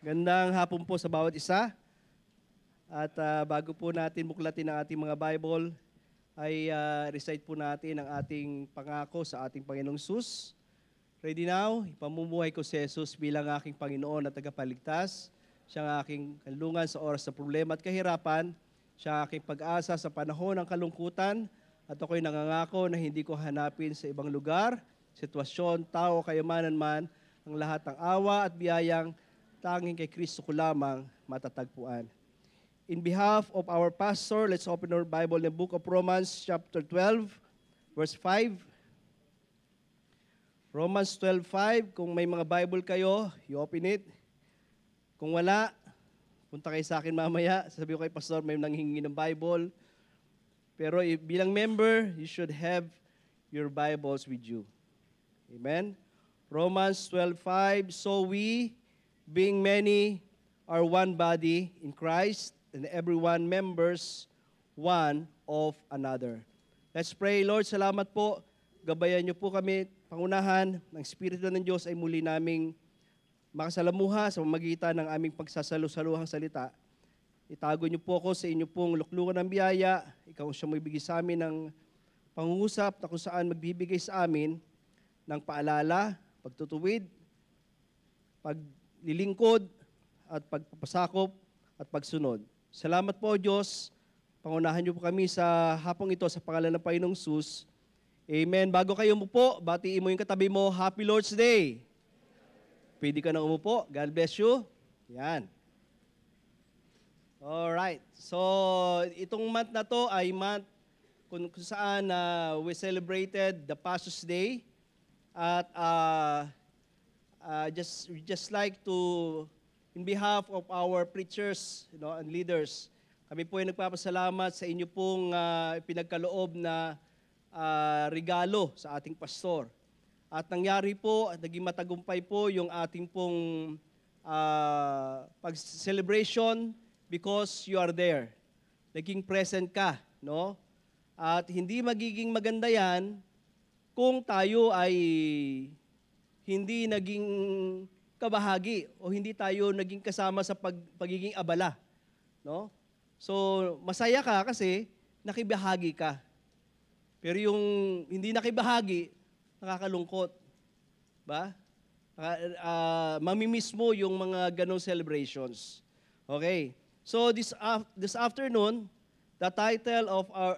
Gandang hapon po sa bawat isa. At bago po natin buklatin ang ating mga Bible, ay recite po natin ang ating pangako sa ating Panginoong Jesus. Ready now? Ipamumuhay ko si Jesus bilang aking Panginoon at tagapagligtas. Siya ang aking kanlungan sa oras ng problema at kahirapan. Siya ang aking pag-asa sa panahon ng kalungkutan. At ako'y nangangako na hindi ko hanapin sa ibang lugar, sitwasyon, tao, kayamanan man, ang lahat ng awa at biyayang tanging kay Kristo ko lamang matatagpuan. In behalf of our pastor, let's open our Bible in the book of Romans chapter 12, verse 5. Romans 12:5. Kung may mga Bible kayo, you open it. Kung wala, punta kayo sa akin mamaya. Sabi ko kay pastor, may nanghingi ng Bible. Pero bilang member, you should have your Bibles with you. Amen? Romans 12:5. So we, being many, are one body in Christ, and everyone members one of another. Let's pray. Lord, salamat po. Gabayan niyo po kami. Pangunahan ng Espiritu ng Diyos ay muli naming makasalamuha sa pamamagitan ng aming pagsasalusaluhang salita. Itago niyo po ako sa inyo pong luklukan ng biyaya. Ikaw siya magbigay sa amin ng pangungusap na kung saan magbibigay sa amin ng paalala, pagtutuwid, paglilingkod, at pagpapasakop, at pagsunod. Salamat po, Diyos. Pangunahan niyo po kami sa hapong ito sa pangalan ng Panginoong Jesus. Amen. Bago kayo umupo, batiin mo yung katabi mo, Happy Lord's Day. Pwede ka nang umupo. God bless you. Yan. Alright. So, itong month na to ay month kung saan we celebrated the Pastor's Day. At just like to, in behalf of our preachers, and leaders, kami po ay nagpapasalamat sa inyo pong pinagkaloob na regalo sa ating pastor. At nangyari po, at naging matagumpay po yung ating pong pag-celebration because you are there. Naging present ka, no? At hindi magiging maganda yan kung tayo ay hindi naging kabahagi o hindi tayo naging kasama sa pagiging abala, no? So, masaya ka kasi nakibahagi ka. Pero yung hindi nakibahagi, nakakalungkot. Ba? Mamimiss mo yung mga ganong celebrations. Okay. So this afternoon, the title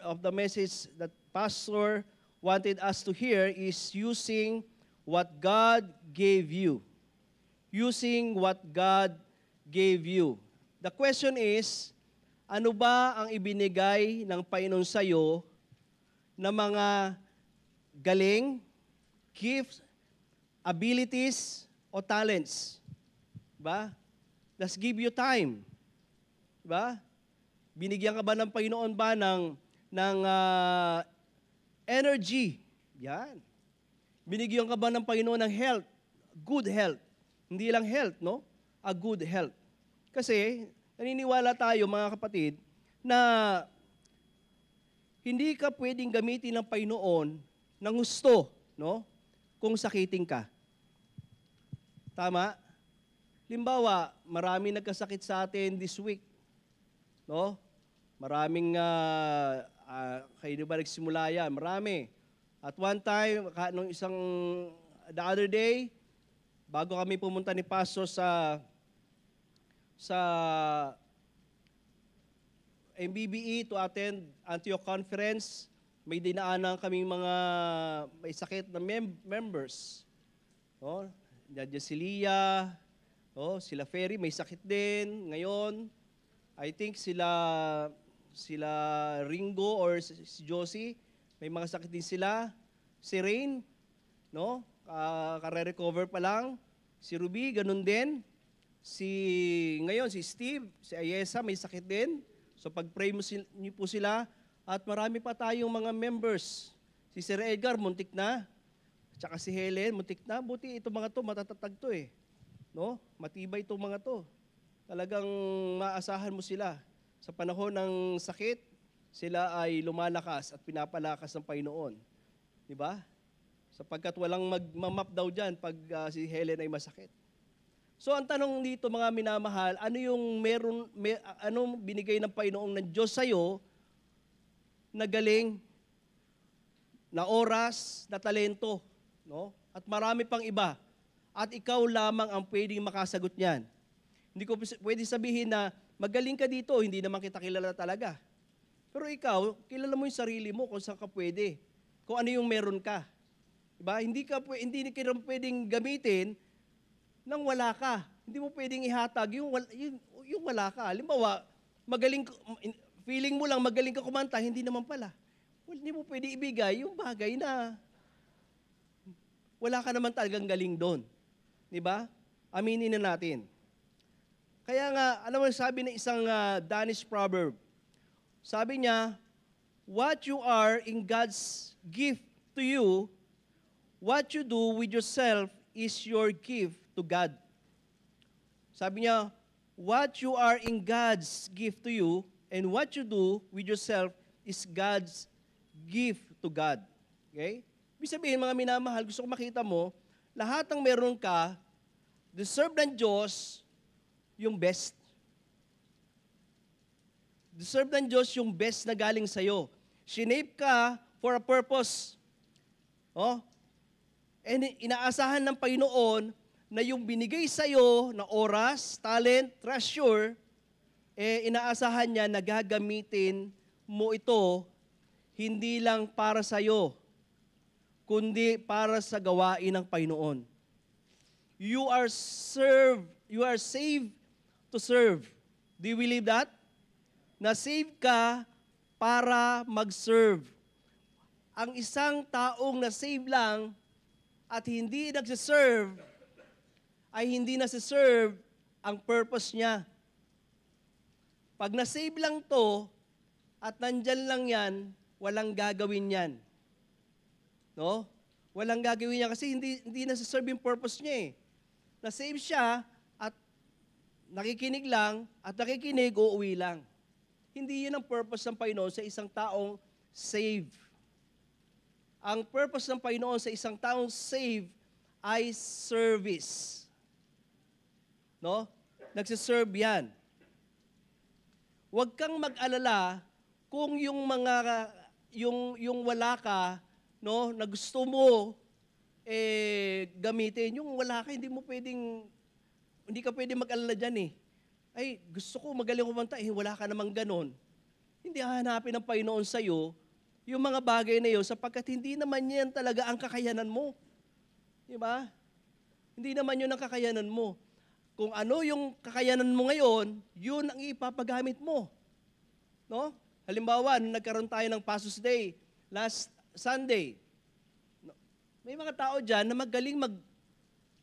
of the message that Pastor wanted us to hear is using what God gave you. Using what God gave you. The question is, ano ba ang ibinigay ng Panginoon sa iyo na mga galing, gifts, abilities, o talents? Ba? Let's give you time. Ba? Binigyan ka ba ng Panginoon ba ng energy? Yan. Binigyan ka ba ng Panginoon ng health? Good health. Hindi lang health, no? A good health. Kasi, naniniwala tayo, mga kapatid, na hindi ka pwedeng gamitin ng Panginoon ng gusto, no? Kung sakitin ka. Tama? Limbawa, marami nagkasakit sa atin this week. No? Maraming, kayo ba nagsimula yan? Marami. At one time, the other day, bago kami pumunta ni Pastor sa MBBE to attend Antioch Conference, may dinaanan kaming mga may sakit na members. Oh, Nadja Celia, sila Ferry may sakit din ngayon. I think sila Ringo or si Josie, may mga sakit din sila. Si Rain, no? Kare-recover pa lang. Si Ruby, ganun din. Ngayon, si Steve, si Ayesa, may sakit din. So pag-pray niyo po sila, at marami pa tayong mga members. Si Sir Edgar, muntik na. Tsaka si Helen, muntik na. Buti itong mga to, matatatag to eh. No? Matibay itong mga to. Talagang maasahan mo sila. Sa panahon ng sakit, sila ay lumalakas at pinapalakas ng Panginoon. Diba? Sapagkat walang magmamap daw dyan pag si Helen ay masakit. So ang tanong dito mga minamahal, ano yung anong binigay ng Panginoon ng Diyos sa'yo na galing, na oras, na talento, no? At marami pang iba. At ikaw lamang ang pwedeng makasagot niyan. Hindi ko pwede sabihin na magaling ka dito, hindi naman kita kilala talaga. Pero ikaw, kilala mo yung sarili mo kung saan ka pwede. Kung ano yung meron ka. Diba? Hindi ka pwedeng gamitin nang wala ka. Hindi mo pwedeng ihatag yung wala ka. Halimbawa, feeling mo lang magaling ka kumanta, hindi naman pala. Well, hindi mo pwedeng ibigay yung bagay na wala ka naman talagang galing doon. Diba? Aminin na natin. Kaya nga, alam mo, sabi ng isang Danish proverb, sabi niya, what you are in God's gift to you, what you do with yourself is your gift to God. Sabi niya, what you are in God's gift to you, and what you do with yourself is God's gift to God. Okay? Ibig sabihin, mga minamahal, gusto ko makita mo, lahat ng meron ka, deserve ng Diyos yung best. Deserve ng Diyos yung best na galing sa'yo. Shinape ka for a purpose. Oh? And inaasahan ng Panginoon na yung binigay sa'yo na oras, talent, treasure, inaasahan niya na gagamitin mo ito hindi lang para sa'yo, kundi para sa gawain ng Panginoon. You are saved to serve. Do you believe that? Na-save ka para mag-serve. Ang isang taong na-save lang at hindi nagsiserve, ay hindi nasiserve ang purpose niya. Pag na-save lang to, at nandyan lang yan, walang gagawin yan. No? Walang gagawin niya kasi hindi nasiserve yung purpose niya eh. Na-save siya at nakikinig lang at nakikinig, uuwi lang. Hindi yun ang purpose ng Panginoon sa isang taong save. Ang purpose ng Panginoon sa isang taong save ay service. No? Nagsiserve yan. Huwag kang mag-alala kung yung wala ka, no, na gusto mo gamitin, yung wala ka, hindi ka pwedeng mag-alala dyan eh. Ay, gusto ko magaling kumanta, wala ka namang ganon. Hindi hahanapin ng Panginoon sa'yo yung mga bagay na yun sapagkat hindi naman yan talaga ang kakayanan mo. Di ba? Hindi naman yun ang kakayanan mo. Kung ano yung kakayanan mo ngayon, yun ang ipapagamit mo. No? Halimbawa, nung nagkaroon tayo ng Pasos Day last Sunday, may mga tao dyan na magaling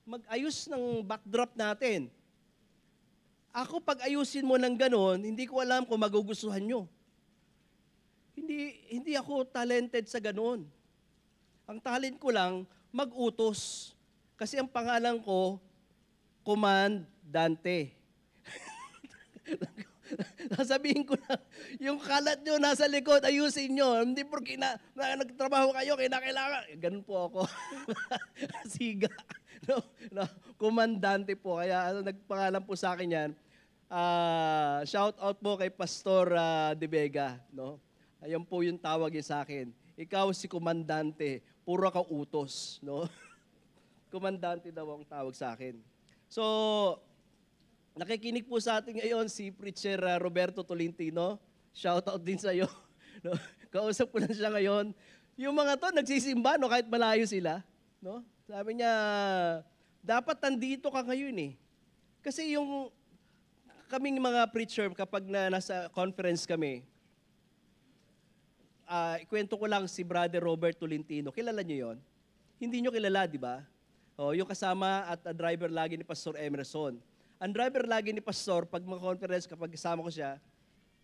mag-ayos ng backdrop natin. Ako, pag ayusin mo ng ganon, hindi ko alam kung magugustuhan nyo. Hindi ako talented sa ganon. Ang talent ko lang, mag-utos. Kasi ang pangalan ko, Komandante. Sasabihin ko na, yung kalat nyo nasa likod, ayusin nyo. Hindi porque nagtrabaho kayo, kailangan. Ganun po ako. Siga. No, Komandante po. Kaya nagpangalan po sa akin yan. Shout out po kay Pastor De Vega. No? Ayun po yung tawag niya sa akin. Ikaw si Komandante, puro ka utos. No? Komandante daw ang tawag sa akin. So, nakikinig po sa atin ngayon si Preacher Roberto Tolentino. Shout out din sa iyo. No? Kausap ko na siya ngayon. Yung mga to nagsisimba no kahit malayo sila, no? Sabi niya, dapat nandito ka ngayon eh. Kasi yung kaming mga preacher kapag nasa conference kami, ikwento ko lang si Brother Robert Tolentino. Kilala niyo 'yon? Hindi niyo kilala, di ba? Oh, yung kasama at driver lagi ni Pastor Emerson. Ang driver lagi ni Pastor, pag mga conference, kapag kasama ko siya,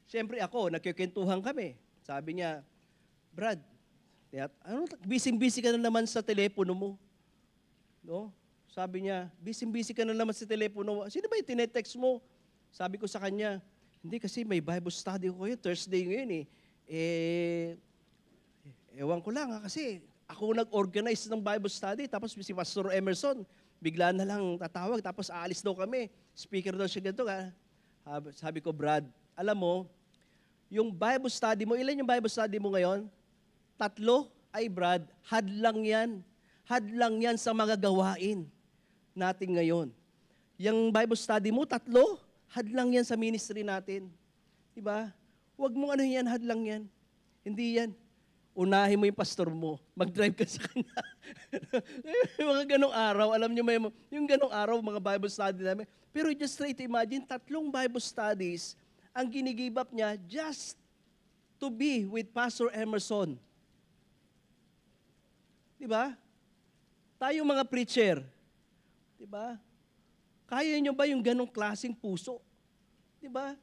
siyempre ako, nagkikentuhan kami. Sabi niya, Brad, busy-busy ka na naman sa telepono mo. No? Sabi niya, busy-busy ka na naman sa telepono mo. Sino ba yung tinetext mo? Sabi ko sa kanya, hindi kasi may Bible study ko yun, Thursday ngayon eh. Ewan ko lang kasi ako nag-organize ng Bible study, tapos si Pastor Emerson, bigla na lang tatawag, tapos aalis daw kami. Speaker daw siya ganito. Sabi ko, Brad, alam mo, yung Bible study mo, ilan yung Bible study mo ngayon? 3? Ay, Brad, hadlang yan. Hadlang yan sa mga gawain natin ngayon. Yung Bible study mo, 3? Hadlang yan sa ministry natin. Diba? Huwag mong ano yan, hadlang yan. Hindi yan. Unahin mo yung pastor mo. Mag-drive ka sa kanya. Yung mga ganong araw, alam niyo may yung ganong araw, mga Bible study namin. Pero just try to imagine, 3 Bible studies ang ginigive up niya just to be with Pastor Emerson. Diba? Tayo mga preacher. Diba? Kaya niyo ba yung ganong klaseng puso? Diba?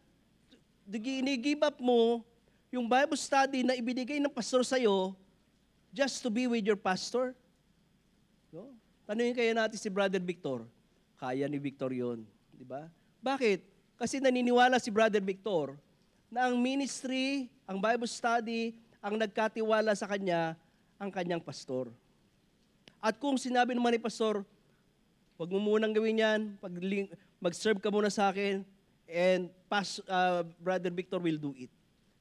Ginigive up mo yung Bible study na ibinigay ng pastor sa'yo just to be with your pastor. No? Tanungin kaya natin si Brother Victor. Kaya ni Victor yun. Di ba? Bakit? Kasi naniniwala si Brother Victor na ang ministry, ang Bible study, ang nagkatiwala sa kanya, ang kanyang pastor. At kung sinabi naman ni pastor, huwag mo munang gawin yan, mag-serve ka muna sa akin, and Brother Victor will do it.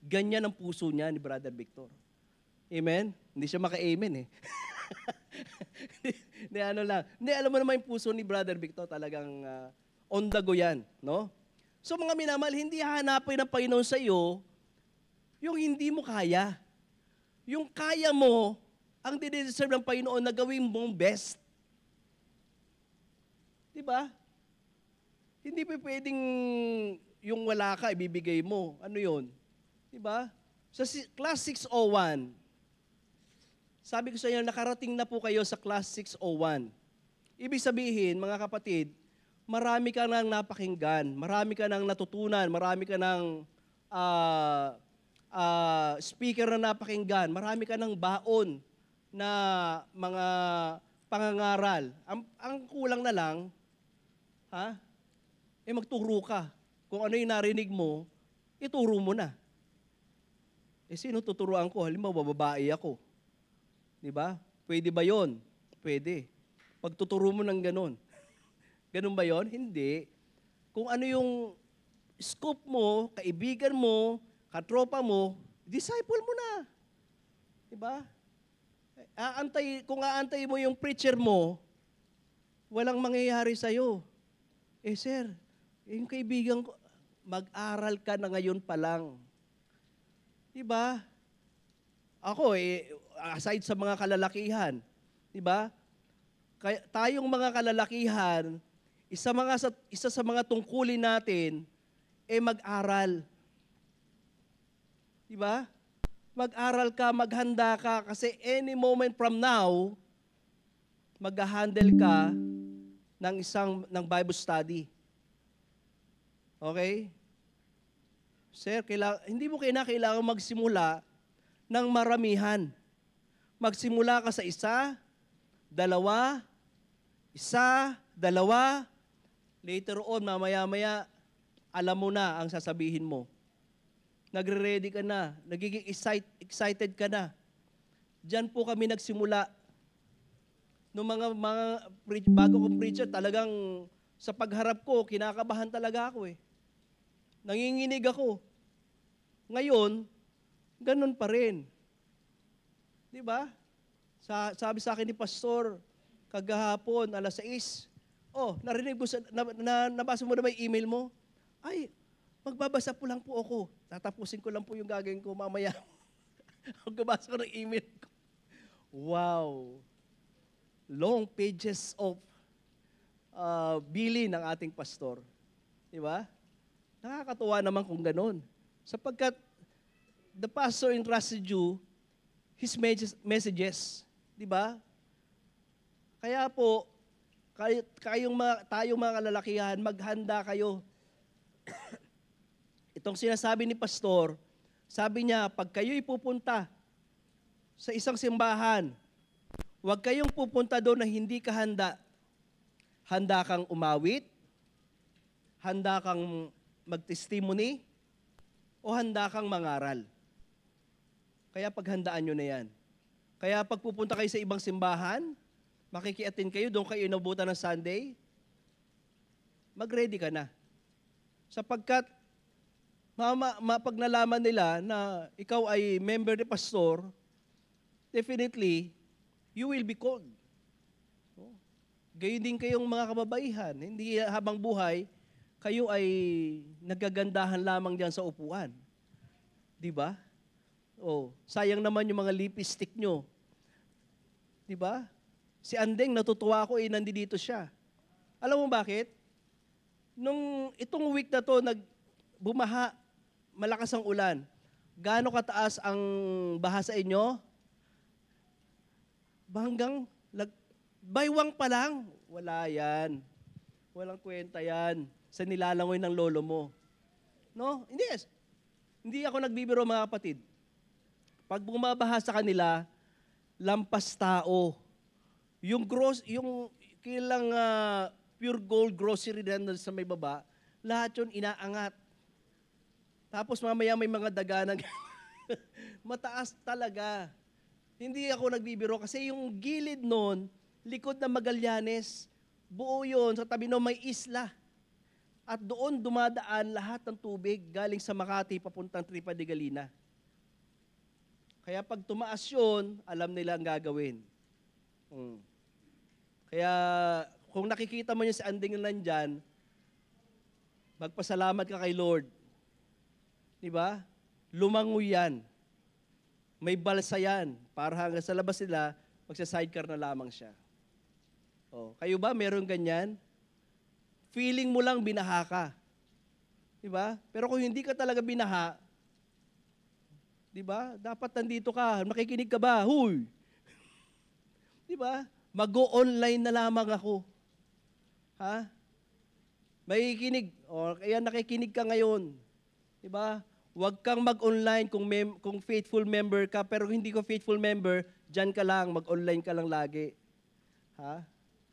Ganyan ang puso niya ni Brother Victor. Amen? Hindi siya maka-amen eh. Hindi, ano lang. Hindi, alam mo naman yung puso ni Brother Victor, talagang on the go yan. No? So mga minamahal, hindi hahanapin ng Panginoon sa iyo yung hindi mo kaya. Yung kaya mo, ang dineserve ng Panginoon na gawin mong best. Diba? Hindi pa pwedeng yung wala ka, ibibigay mo. Ano yun? Diba? Sa class 601, sabi ko sa inyo, nakarating na po kayo sa class 601. Ibig sabihin, mga kapatid, marami ka nang napakinggan, marami ka nang natutunan, marami ka nang speaker na napakinggan, marami ka nang baon na mga pangangaral. Ang kulang na lang, magturo ka. Kung ano yung narinig mo, ituro mo na. Sino tuturuan ko? Halimbawa, babae ako. Di ba? Pwede ba yon? Pwede. Pagtuturo mo ng ganon. Ganon ba yon? Hindi. Kung ano yung scope mo, kaibigan mo, katropa mo, disciple mo na. Di ba? Kung aantay mo yung preacher mo, walang mangyayari sa'yo. Sir, yung kaibigan ko, mag-aral ka na ngayon pa lang. Diba? Ako, aside sa mga kalalakihan, diba? Tayong mga kalalakihan, isa sa mga tungkulin natin, mag-aral. Diba? Mag-aral ka, maghanda ka, kasi any moment from now, mag-handle ka ng Bible study. Okay? Sir, hindi mo kailangan magsimula ng maramihan. Magsimula ka sa 1, 2, 1, 2. Later on, mamaya-maya, alam mo na ang sasabihin mo. Nagre-ready ka na, nagiging excited ka na. Diyan po kami nagsimula. Noong bago kong preacher, talagang sa pagharap ko, kinakabahan talaga ako eh. Nanginginig ako. Ngayon, ganun pa rin. Di ba? Sabi sa akin ni Pastor, kagahapon, alas 6, narinig ko, nabasa mo na ba yung email mo? Ay, magbabasa po lang po ako. Tatapusin ko lang po yung gagawin ko mamaya. Magbabasa ko ng email ko. Wow! Long pages of bilin ng ating pastor. Di ba? Nakakatuwa naman kung ganun. Sapagkat the pastor entrusted you his messages. Di ba? Kaya po, tayong mga kalalakihan, maghanda kayo. Itong sinasabi ni pastor, sabi niya, pag kayo'y pupunta sa isang simbahan, huwag kayong pupunta doon na hindi ka handa. Handa kang umawit, handa kang mag-testimony, o handa kang mangaral. Kaya paghandaan nyo na yan. Kaya pag pupunta kayo sa ibang simbahan, Makiki-attend kayo, doon kayo inabutan ng Sunday, mag-ready ka na. Sapagkat pag nalaman nila na ikaw ay member ni pastor, definitely, you will be called. Gayon din kayong mga kababaihan. Hindi habang buhay, kayo ay nagagandahan lamang diyan sa upuan. Di ba? Sayang naman yung mga lipstick nyo. Di ba? Si Andeng, natutuwa ako, nandito siya. Alam mo bakit? Nung itong week na to, bumaha, malakas ang ulan. Gaano kataas ang baha sa inyo? Hanggang baywang pa lang. Wala yan. Walang kwenta yan sa nilalangoy ng lolo mo. No? Hindi ako nagbibiro mga kapatid. Pag bumabaha sa kanila, lampas tao. Yung kilang pure gold grocery na sa may baba, lahat yun inaangat. Tapos mamaya may mga daganan. Mataas talaga. Hindi ako nagbibiro kasi yung gilid nun, likod ng Magallanes, buo yun, sa tabi nun may isla. At doon dumadaan lahat ng tubig galing sa Makati papuntang Tripa de Galina. Kaya pag tumaas yun, alam nila ang gagawin. Kaya kung nakikita mo niya si Anding na nandyan, magpasalamat ka kay Lord. Diba? Lumangoy yan. May balsa yan. Para hanggang sa labas nila, magsa-sidecar na lamang siya. Kayo ba, meron ganyan? Feeling mo lang binaha ka. Diba? Pero kung hindi ka talaga binaha, diba? Dapat nandito ka. Makikinig ka ba? Huy! Diba? Mag-o-online na lamang ako. Ha? Makikinig. Kaya nakikinig ka ngayon. Diba? Huwag kang mag-online kung faithful member ka, pero hindi ko faithful member, dyan ka lang, mag-online ka lang lagi. Ha?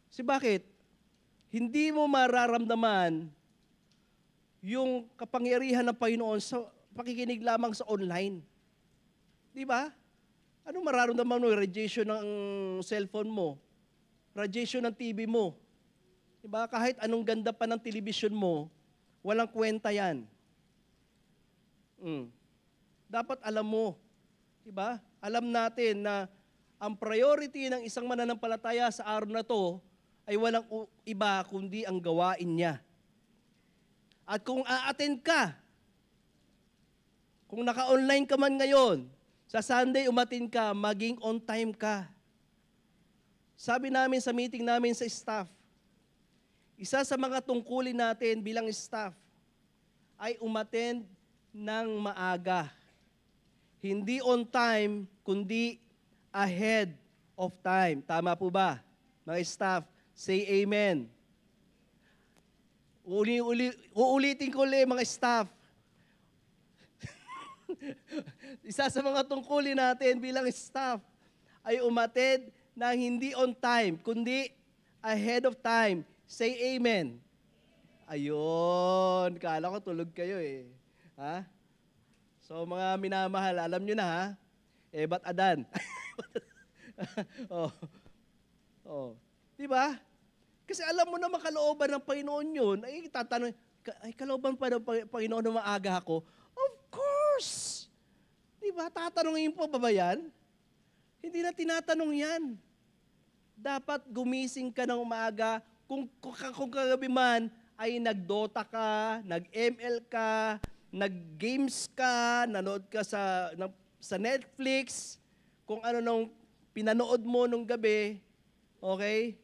Kasi bakit? Hindi mo mararamdaman yung kapangyarihan ng Panginoon sa pakikinig lamang sa online. Di ba? Ano mararamdaman mo? Radiation ng cellphone mo. Radiation ng TV mo. Diba? Kahit anong ganda pa ng television mo, walang kwenta yan. Dapat alam mo. Diba? Alam natin na ang priority ng isang mananampalataya sa araw na to ay walang iba kundi ang gawain niya. At kung a-attend ka, kung naka-online ka man ngayon, sa Sunday umatin ka, maging on time ka. Sabi namin sa meeting namin sa staff, isa sa mga tungkulin natin bilang staff ay umattend ng maaga. Hindi on time, kundi ahead of time. Tama po ba? Mga staff, say amen. Uulitin ko ulit mga staff. Isa sa mga tungkulin natin bilang staff ay umattend na hindi on time, kundi ahead of time. Say amen. Ayun, kala ko tulog kayo eh. Ha? So mga minamahal, alam nyo na ha? Ba't adan? Diba? Kasi alam mo na makalooban ng Panginoon yun, ay tatanong, ay kalooban pa ng Panginoon na maaga ako? Of course! Diba? Tatanungin po ba yan? Hindi na tinatanong yan. Dapat gumising ka ng umaga. Kung kagabi man ay nag-Dota ka, nag-ML ka, nag-games ka, nanood ka sa Netflix, kung ano nung pinanood mo nung gabi, okay?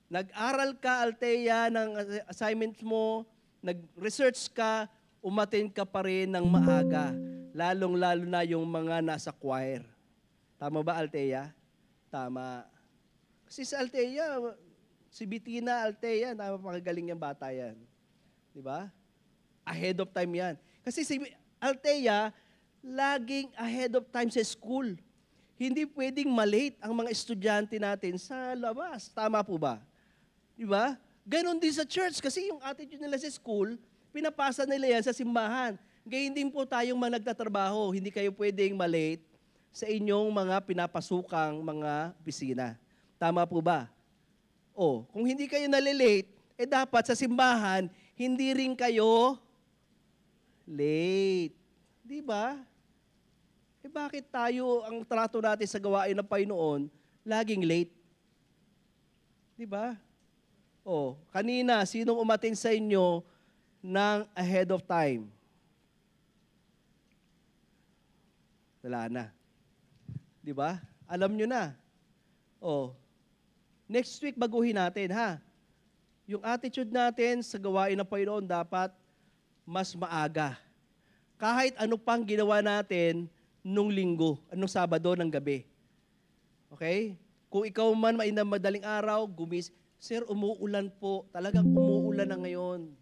Nag-aral ka, Althea, ng assignments mo, nag-research ka, umattend ka pa rin ng maaga, lalong-lalo na yung mga nasa choir. Tama ba, Althea? Tama. Kasi si Althea, si Bettina Althea, napakagaling yung bata yan. Di ba? Ahead of time yan. Kasi si Althea, laging ahead of time sa school. Hindi pwedeng malate ang mga estudyante natin sa labas. Tama po ba? Di ba? Ganon din sa church kasi yung attitude nila sa school, pinapasa nila yan sa simbahan. Gayon din po tayong mga nagtatrabaho. Hindi kayo pwedeng malate sa inyong mga pinapasukang mga opisina. Tama po ba? O, kung hindi kayo nalilate, dapat sa simbahan, hindi rin kayo late. Di ba? Bakit tayo, ang trato natin sa gawain ng Panginoon, laging late? Di ba? O, kanina, sinong umatin sa inyo ng ahead of time? Wala na. Di ba? Alam nyo na. O, next week baguhin natin, ha? Yung attitude natin sa gawain ng Panginoon dapat mas maaga. Kahit ano pang ginawa natin nung linggo, nung Sabado ng gabi. Okay? Kung ikaw man mainam madaling araw, Sir, umuulan po. Talagang umuulan na ngayon.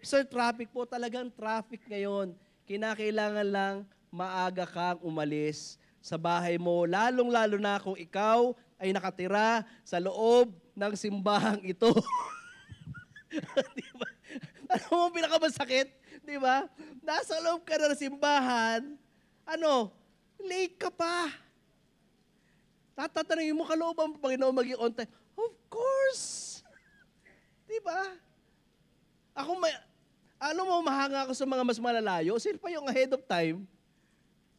Sir, traffic po. Talagang traffic ngayon. Kinakailangan lang maaga kang umalis sa bahay mo. Lalong-lalo na kung ikaw ay nakatira sa loob ng simbahang ito. Diba? Ano mo pinakamasakit? Diba? Nasa loob ka na ng simbahan, late ka pa. Tatanungin mo, kalooban mo, Panginoon, maging on time. Of course! Diba? Mahanga ako sa mga mas malalayo. Sila pa yung ahead of time.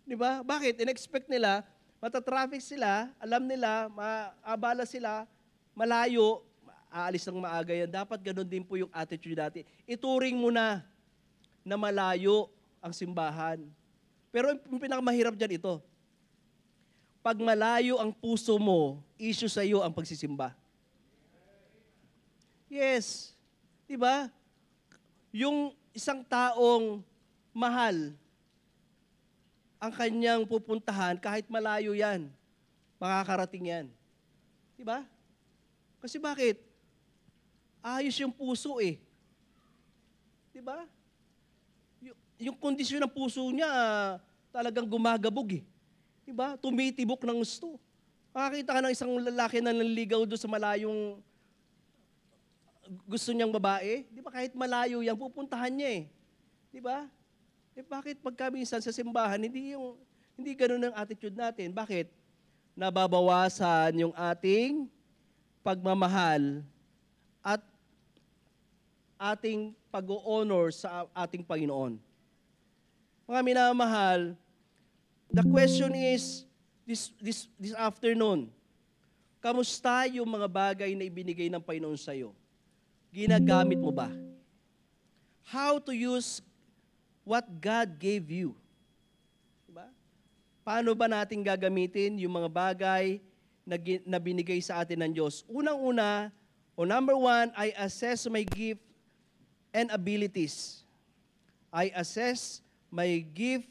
Diba? Bakit? In-expect nila, matatraffic sila, alam nila, maabala sila, malayo, aalis ng maaga yan. Dapat ganun din po yung attitude natin. Ituring mo na malayo ang simbahan. Pero yung pinakamahirap dyan ito, pag malayo ang puso mo, issue sa iyo ang pagsisimba. Yes. Diba? Yung isang taong mahal, ang kanyang pupuntahan, kahit malayo yan, makakarating yan. Diba? Kasi bakit? Ayos yung puso eh. Diba? Yung kondisyon ng puso niya, talagang gumagabog eh. Diba? Tumitibok ng gusto. Makakita ka ng isang lalaki na nanligaw doon sa malayong gusto niyang babae. Diba? Kahit malayo yan, pupuntahan niya eh. Diba? Bakit pagkaminsan sa simbahan, hindi ganun ang attitude natin? Bakit? Nababawasan yung ating pagmamahal at ating pag-honor sa ating Panginoon. Mga minamahal, the question is, this afternoon, kamusta yung mga bagay na ibinigay ng Panginoon sa iyo? Ginagamit mo ba? How to use what God gave you? Diba? Paano ba natin gagamitin yung mga bagay na binigay sa atin ng Diyos? Unang-una, number 1, I assess my gift and abilities. I assess my gift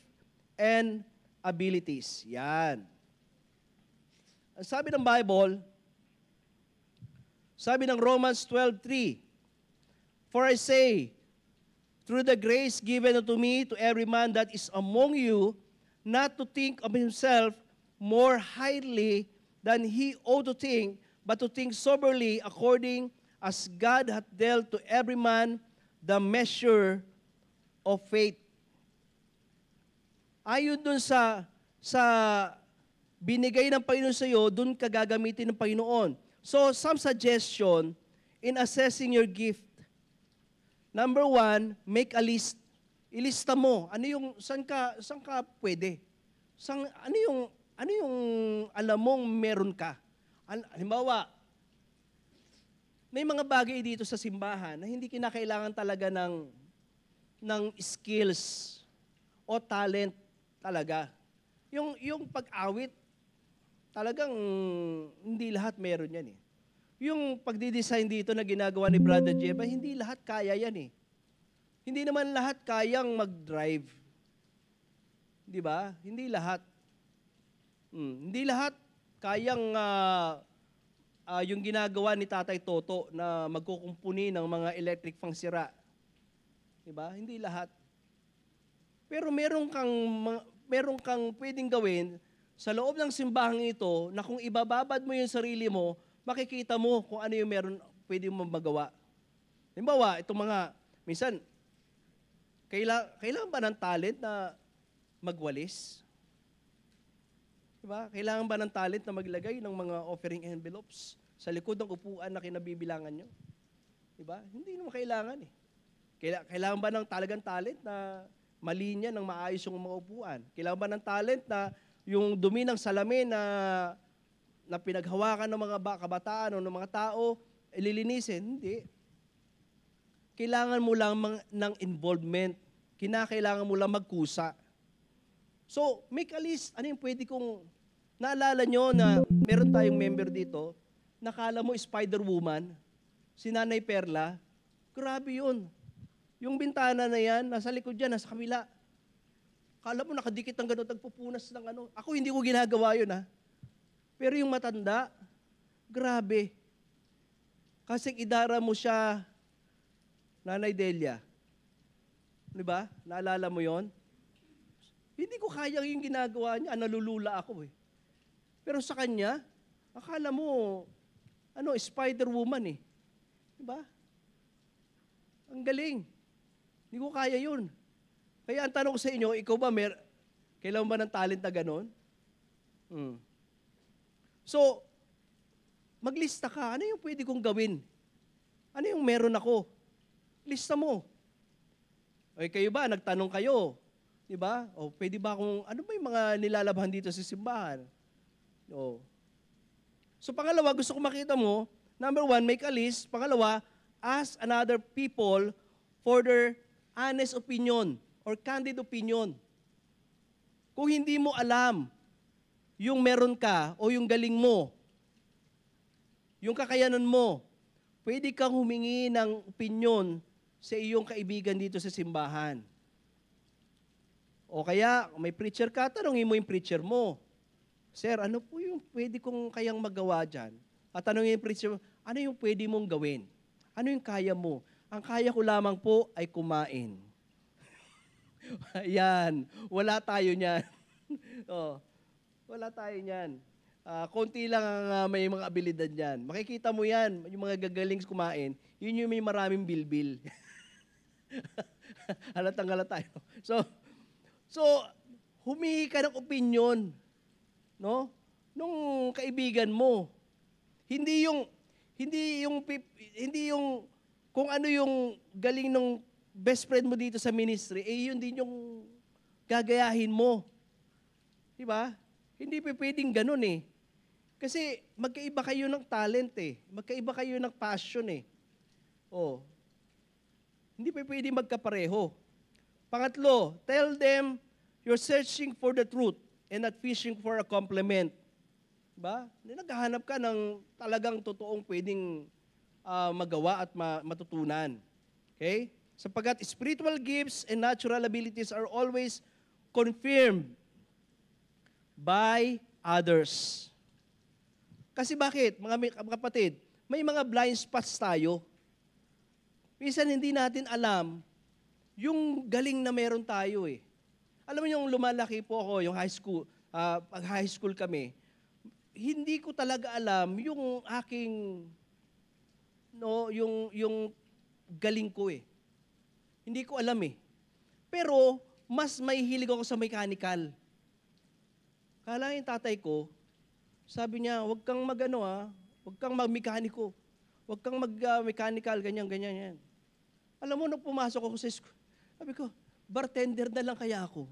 and abilities. Yan. Ang sabi ng Bible, sabi ng Romans 12:3, for I say, through the grace given unto me, to every man that is among you, not to think of himself more highly than he ought to think, but to think soberly according as God hath dealt to every man the measure of faith. Ayon dun sa binigay ng Panginoon sa iyo, dun ka gagamitin ng Panginoon. So, some suggestion in assessing your gift. Number 1, make a list. Ilista mo. Saan ka pwede? Ano yung alam mong meron ka? Halimbawa, may mga bagay dito sa simbahan na hindi kinakailangan talaga ng skills o talent talaga. Yung pag-awit, talagang hindi lahat meron yan eh. Yung pagdi-design dito na ginagawa ni Brother Jeba, hindi lahat kaya yan eh. Hindi naman lahat kayang mag-drive. Di ba? Hindi lahat. Hindi lahat kayang yung ginagawa ni Tatay Toto na magkukumpuni ng mga electric pang sira. Di ba? Hindi lahat. Pero meron kang pwedeng gawin sa loob ng simbahang ito na kung ibababad mo yung sarili mo, makikita mo kung ano yung pwede mong magawa. Halimbawa, itong minsan, kailangan ba ng talent na magwalis? Diba? Kailangan ba ng talent na maglagay ng mga offering envelopes sa likod ng upuan na kinabibilangan nyo? Diba? Hindi naman kailangan eh. Kailangan ba ng talagang talent na malinya ng maayos yung mga upuan? Kailangan ba ng talent na yung dumi ng salamin na pinaghawakan ng mga kabataan o ng mga tao, ililinisin? Hindi. Kailangan mo lang ng involvement. Kinakailangan mo lang magkusa. So, make a list. Ano yung pwede kong... Naalala nyo na meron tayong member dito, nakala mo Spider-Woman, si Nanay Perla, grabe yun. Yung bintana na yan, nasa likod yan, nasa kabila. Kala mo nakadikit ng gano'n, tagpupunas ng ano. Ako hindi ko ginagawa yun, ha. Pero yung matanda, grabe. Kasi idara mo siya, Nanay Delia. Di ba? Naalala mo yon? Hindi ko kaya yung ginagawa niya, nalulula ako eh. Pero sa kanya, akala mo, Spider-Woman eh. Di ba? Ang galing. Hindi ko kaya yun. Kaya ang tanong ko sa inyo, ikaw ba, kailangan ba ng talent na ganon? So, maglista ka. Ano yung pwede kong gawin? Ano yung meron ako? Lista mo. O kayo ba, nagtanong kayo. Di ba? O pwede ba akong, ano ba yung mga nilalabhan dito sa simbahan? O. So pangalawa, gusto ko makita mo, number 1, make a list. Pangalawa, ask another people for their honest opinion or candid opinion. Kung hindi mo alam yung meron ka o yung galing mo, yung kakayanan mo, pwede kang humingi ng opinion sa iyong kaibigan dito sa simbahan. O kaya, may preacher ka, tanongin mo yung preacher mo. Sir, ano po yung pwede kong kayang magawa dyan? At tanongin yung preacher mo, ano yung pwede mong gawin? Ano yung kaya mo? Ang kaya ko lamang po ay kumain. Yan, wala tayo niyan. Wala tayo niyan. Konti lang ang may mga abilidad niyan. Makikita mo yan, yung mga gagaling kumain, yun yung may maraming bilbil. Halatang-halata tayo. So, humingi ka ng opinion, no? Nung kaibigan mo. Hindi yung kung ano yung galing ng best friend mo dito sa ministry, yun din yung gagayahin mo. Di ba? Hindi pwedeng ganun eh. Kasi magkaiba kayo ng talent eh. Magkaiba kayo ng passion eh. Hindi pwedeng magkapareho. Pangatlo, tell them you're searching for the truth and not fishing for a compliment. Diba? Naghahanap ka ng talagang totoong pwedeng magawa at matutunan. Okay? Sapagkat spiritual gifts and natural abilities are always confirmed by others. Kasi bakit, mga kapatid, may mga blind spots tayo. Minsan hindi natin alam yung galing na meron tayo eh. Alam mo yung lumalaki po ako, yung high school, pag high school kami, hindi ko talaga alam yung aking, yung galing ko eh. Hindi ko alam eh. Pero, mas may hilig ako sa mechanical. Kala yung tatay ko, sabi niya, huwag kang huwag kang mag-mekaniko. Huwag kang mag-mechanical, ganyan, yan. Alam mo, nung pumasok ako sa school, sabi ko, bartender na lang kaya ako.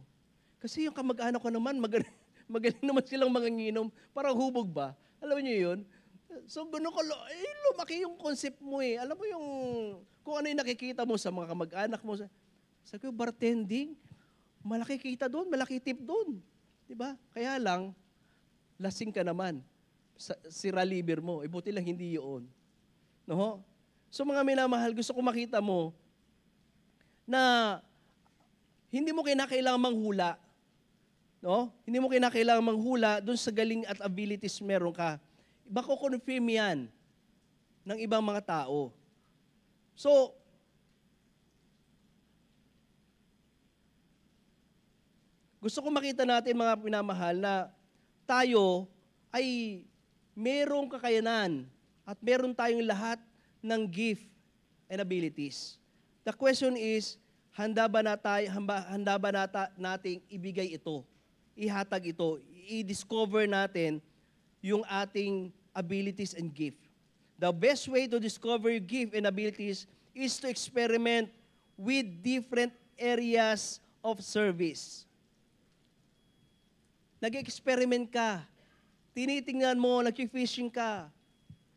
Kasi yung kamag-anak ko naman, magaling naman silang manginginom. Parang hubog ba? Alam niyo yun? So, lumaki yung concept mo eh. Alam mo yung, kung ano yung nakikita mo sa mga kamag-anak mo. Sabi ko, bartending, malaki kita doon, malaki tip doon. Diba? Kaya lang, lasing ka naman. Sira liver mo. Buti lang hindi yun. No? So mga minamahal, gusto ko makita mo na hindi mo kinakailangan manghula. No? Hindi mo kinakailangan manghula doon sa galing at abilities meron ka. Mako-confirm yan ng ibang mga tao. So, gusto ko makita natin mga pinamahal na tayo ay merong kakayanan at meron tayong lahat ng gift and abilities. The question is, handa ba nating ibigay ito, ihatag ito, i-discover natin yung ating abilities and gift. The best way to discover your gift and abilities is to experiment with different areas of service. Nag-experiment ka. Tinitingnan mo, nag-fishing ka.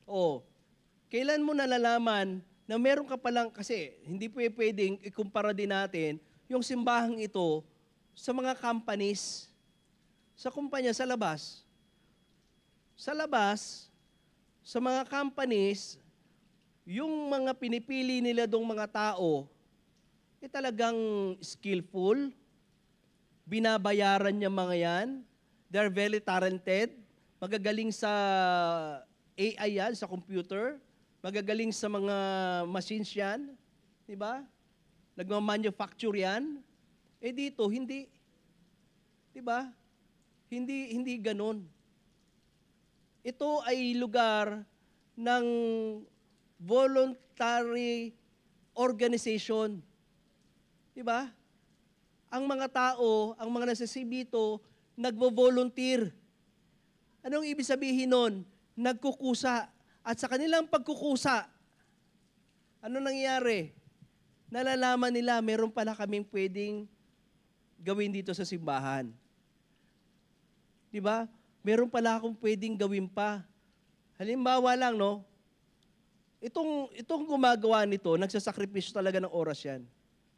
O, kailan mo nalalaman na meron ka palang, kasi hindi pwedeng ikumpara din natin yung simbahang ito sa mga companies, sa kumpanya, sa labas. Sa labas, sa mga companies, yung mga pinipili nila dong mga tao, talagang skillful, binabayaran niya mga yan, they're very talented, magagaling sa AI yan, sa computer, magagaling sa mga machines yan, di ba? Nagmamanufacture yan. Eh dito, hindi. Di ba? Hindi ganun. Ito ay lugar ng voluntary organization. Di ba? Ang mga tao, ang mga nasasibito, nagvo-volunteer. Anong ibig sabihin nun? Nagkukusa. At sa kanilang pagkukusa, ano nangyayari? Nalalaman nila, meron pala kaming pwedeng gawin dito sa simbahan. Di ba? Meron pala akong pwedeng gawin pa. Halimbawa lang, no? Itong gumagawa nito, nagsasakripisyo talaga ng oras yan.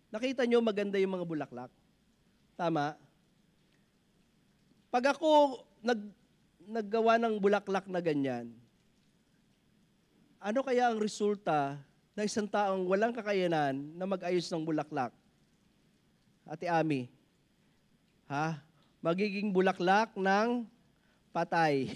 Nakita nyo, maganda yung mga bulaklak. Tama? Pag ako naggawa ng bulaklak na ganyan, ano kaya ang resulta ng isang taong walang kakayanan na mag-ayos ng bulaklak? Ate Ami, ha? Magiging bulaklak ng patay.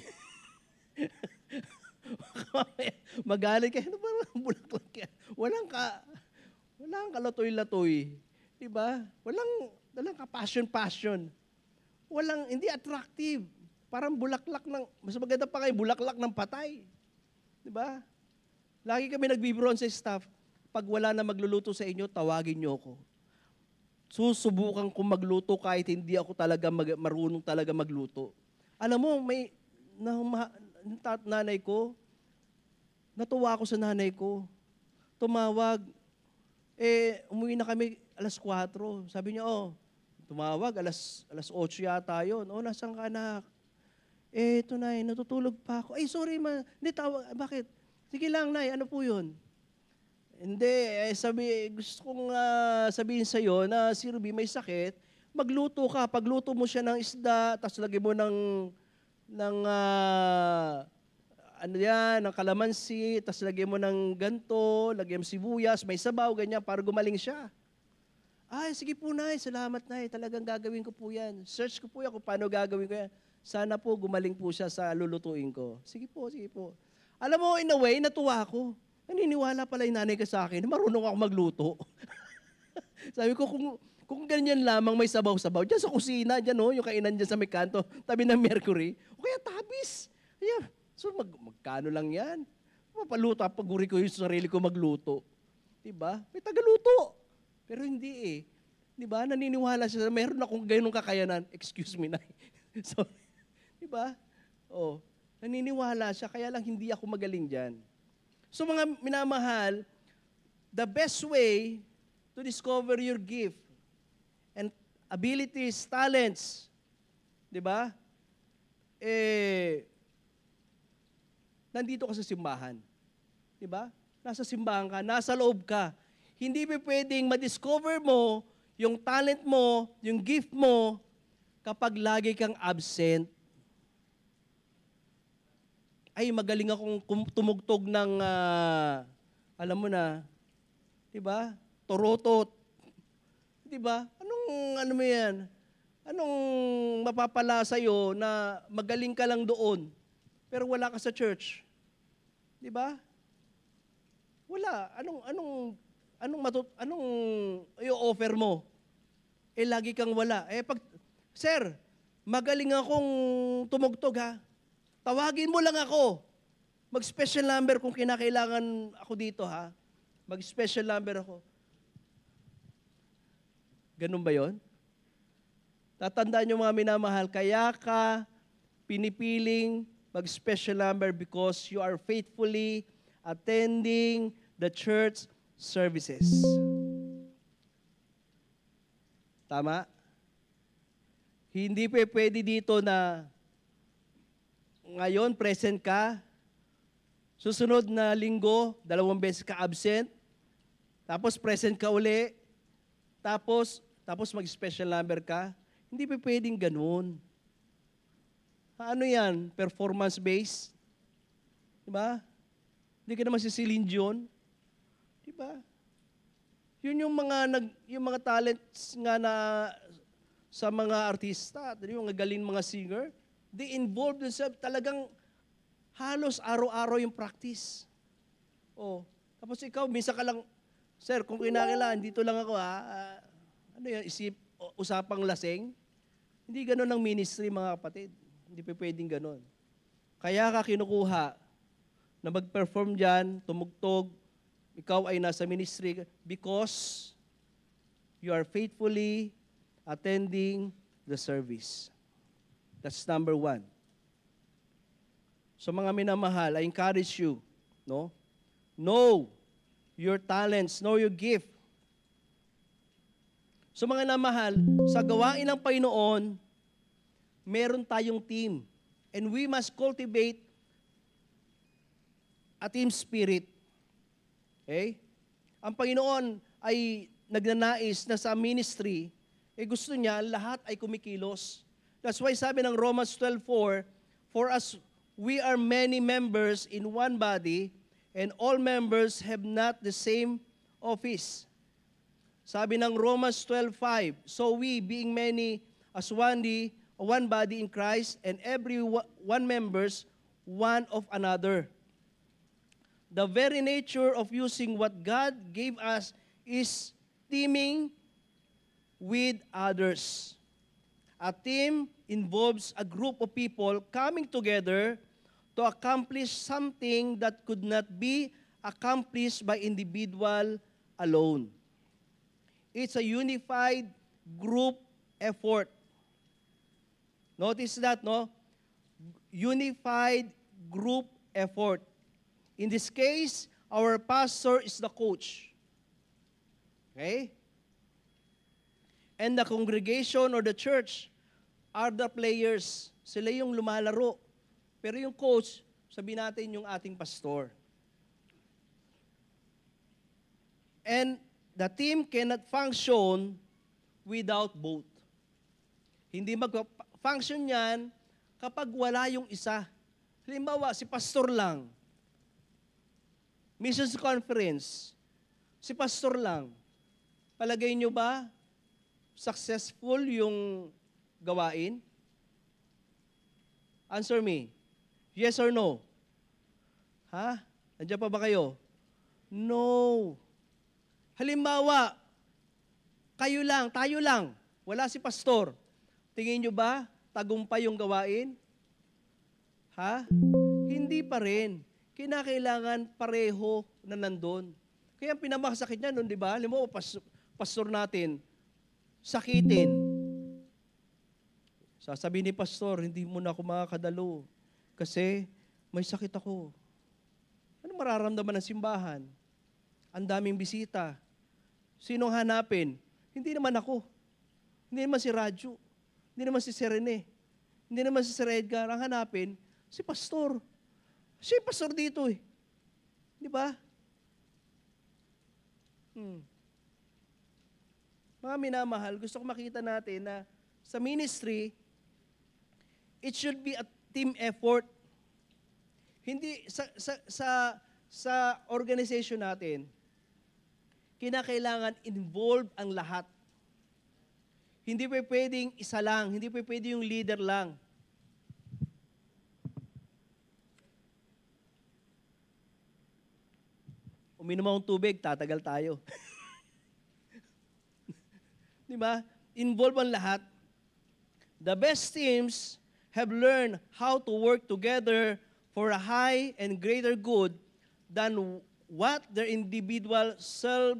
Magalit kayo, ano ba ang bulaklak yan? Walang kalatoy-latoy. Diba? Walang ka-passion. Hindi attractive. Parang bulaklak ng, mas maganda pa kayo, bulaklak ng patay. Diba? Lagi kami nagbibiroon sa staff, pag wala na magluluto sa inyo, tawagin nyo ako. Susubukan kong magluto kahit hindi ako talaga marunong talaga magluto. Alam mo, may nanay ko, natuwa ako sa nanay ko. Tumawag, umuwi na kami alas 4. Sabi niya, tumawag, alas 8 yata yun. Nasaan ka anak? Ito na, natutulog pa ako. Sorry ma, hindi tawag, bakit? Sige lang, Nay, ano po yun? Hindi, gusto kong sabihin sa'yo na si Ruby may sakit, magluto ka. Pagluto mo siya ng isda, tapos lagyan mo ng kalamansi, tapos lagyan mo ng ganto, lagyan mo sibuyas, may sabaw, ganyan, para gumaling siya. Sige po, Nay, salamat, Nay, talagang gagawin ko po yan. Search ko po yan kung paano gagawin ko yan. Sana po gumaling po siya sa lulutuin ko. Sige po. Alam mo, in a way, natuwa ako. Naniniwala pala yung nanay ko sa akin, marunong ako magluto. Sabi ko, kung ganyan lamang may sabaw-sabaw, dyan sa kusina, dyan yung kainan dyan sa may kanto, tabi ng Mercury, o kaya tabis. Ayan. So, magkano lang yan? Mapaluto, paguri ko yung sarili ko magluto. Diba? May tagaluto. Pero hindi Diba? Naniniwala siya, meron akong ganyan kakayanan. Excuse me, Nay. So, diba? Naniniwala siya, kaya lang hindi ako magaling dyan. So mga minamahal, the best way to discover your gift and abilities, talents, di ba? Nandito ka sa simbahan. Di ba? Nasa simbahan ka, nasa loob ka. Hindi pa pwedeng ma-discover mo yung talent mo, yung gift mo, kapag lagi kang absent. Magaling akong tumugtog ng, alam mo na, di ba? Torotot. Di ba? Ano mo yan? Anong mapapala sa'yo na magaling ka lang doon, pero wala ka sa church? Di ba? Wala. Anong i-offer mo? Lagi kang wala. Sir, magaling akong tumugtog ha. Tawagin mo lang ako. Mag-special number kung kinakailangan ako dito, ha? Mag-special number ako. Ganun ba yon? Tatandaan nyo mga minamahal, kaya ka pinipiling mag-special number because you are faithfully attending the church services. Tama? Hindi pwede dito na ngayon present ka, susunod na linggo, 2 beses ka absent, tapos present ka uli, tapos mag-special number ka. Hindi pwedeng ganun. Ano yan? Performance-based? Diba? Hindi ka naman si Celine Dion. Diba? Yun yung mga talents nga na sa mga artista, yung mga galing mga singer, they involve themselves talagang halos araw-araw yung practice. Oh, tapos ikaw, minsan ka lang, sir, kung kinakailangan, dito lang ako ano yan, usapang laseng? Hindi ganun ang ministry, mga kapatid. Hindi pwedeng ganun. Kaya ka kinukuha na mag-perform dyan, tumugtog, ikaw ay nasa ministry because you are faithfully attending the service. That's number 1. So mga minamahal, I encourage you, no? Know your talents, know your gift. So mga namahal, sa gawain ng Panginoon, meron tayong team. And we must cultivate a team spirit. Okay? Ang Panginoon ay nagnanais na sa ministry, gusto niya lahat ay kumikilos. That's why sabi ng Romans 12:4, for us we are many members in one body, and all members have not the same office. Sabi ng Romans 12:5, so we, being many as one body in Christ, and every one members one of another. The very nature of using what God gave us is teaming with others. A team involves a group of people coming together to accomplish something that could not be accomplished by individual alone. It's a unified group effort. Notice that, no? Unified group effort. In this case, our pastor is the coach. Okay? And the congregation or the church are the players. Sila yung lumalaro. Pero yung coach, sabihin natin yung ating pastor. And the team cannot function without both. Hindi mag-function yan kapag wala yung isa. Halimbawa, si pastor lang. Missions conference. Si pastor lang. Palagay nyo ba successful yung gawain? Answer me. Yes or no? Ha? Nandiyan pa ba kayo? No. Halimbawa, kayo lang, tayo lang, wala si pastor. Tingin nyo ba tagumpay yung gawain? Ha? Hindi pa rin. Kinakailangan pareho na nandun. Kaya ang pinamaksakit niya nun, di ba? Halimbawa, pastor natin, sakitin. Sasabihin ni pastor, hindi mo na ako makakadalo kasi may sakit ako. Ano mararamdaman ng simbahan? Ang daming bisita. Sinong hanapin? Hindi naman ako. Hindi naman si Radyo. Hindi naman si Serene. Hindi naman si Sir Edgar. Ang hanapin, si pastor. Siya yung pastor dito eh. Di ba? Mga minamahal, gusto ko makita natin na sa ministry, it should be a team effort. Hindi, sa organization natin, kinakailangan involved ang lahat. Hindi pa pwedeng isa lang, hindi pa pwedeng yung leader lang. Uminom akong tubig, tatagal tayo. Di ba? Involve ang lahat. The best teams have learned how to work together for a high and greater good than what their individual self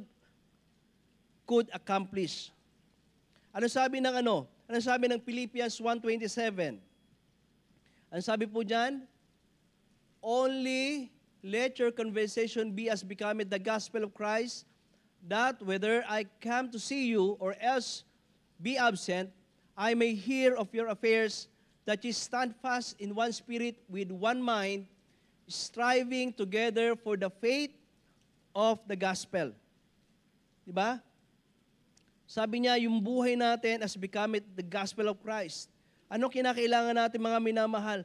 could accomplish. Ano sabi ng ano? Ano sabi ng Philippians 1:27? Ano sabi po diyan? Only let your conversation be as becometh the gospel of Christ, that whether I come to see you or else be absent, I may hear of your affairs, that ye stand fast in one spirit with one mind, striving together for the faith of the gospel. Diba? Sabi niya, yung buhay natin as becometh the gospel of Christ. Ano kinakailangan natin mga minamahal?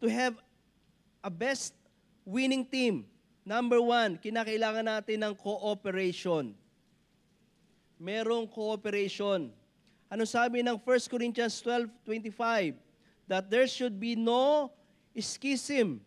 To have a best winning team. Number 1, kinakailangan natin ng cooperation. Merong cooperation. Ano sabi ng 1 Corinthians 12:25? That there should be no schism,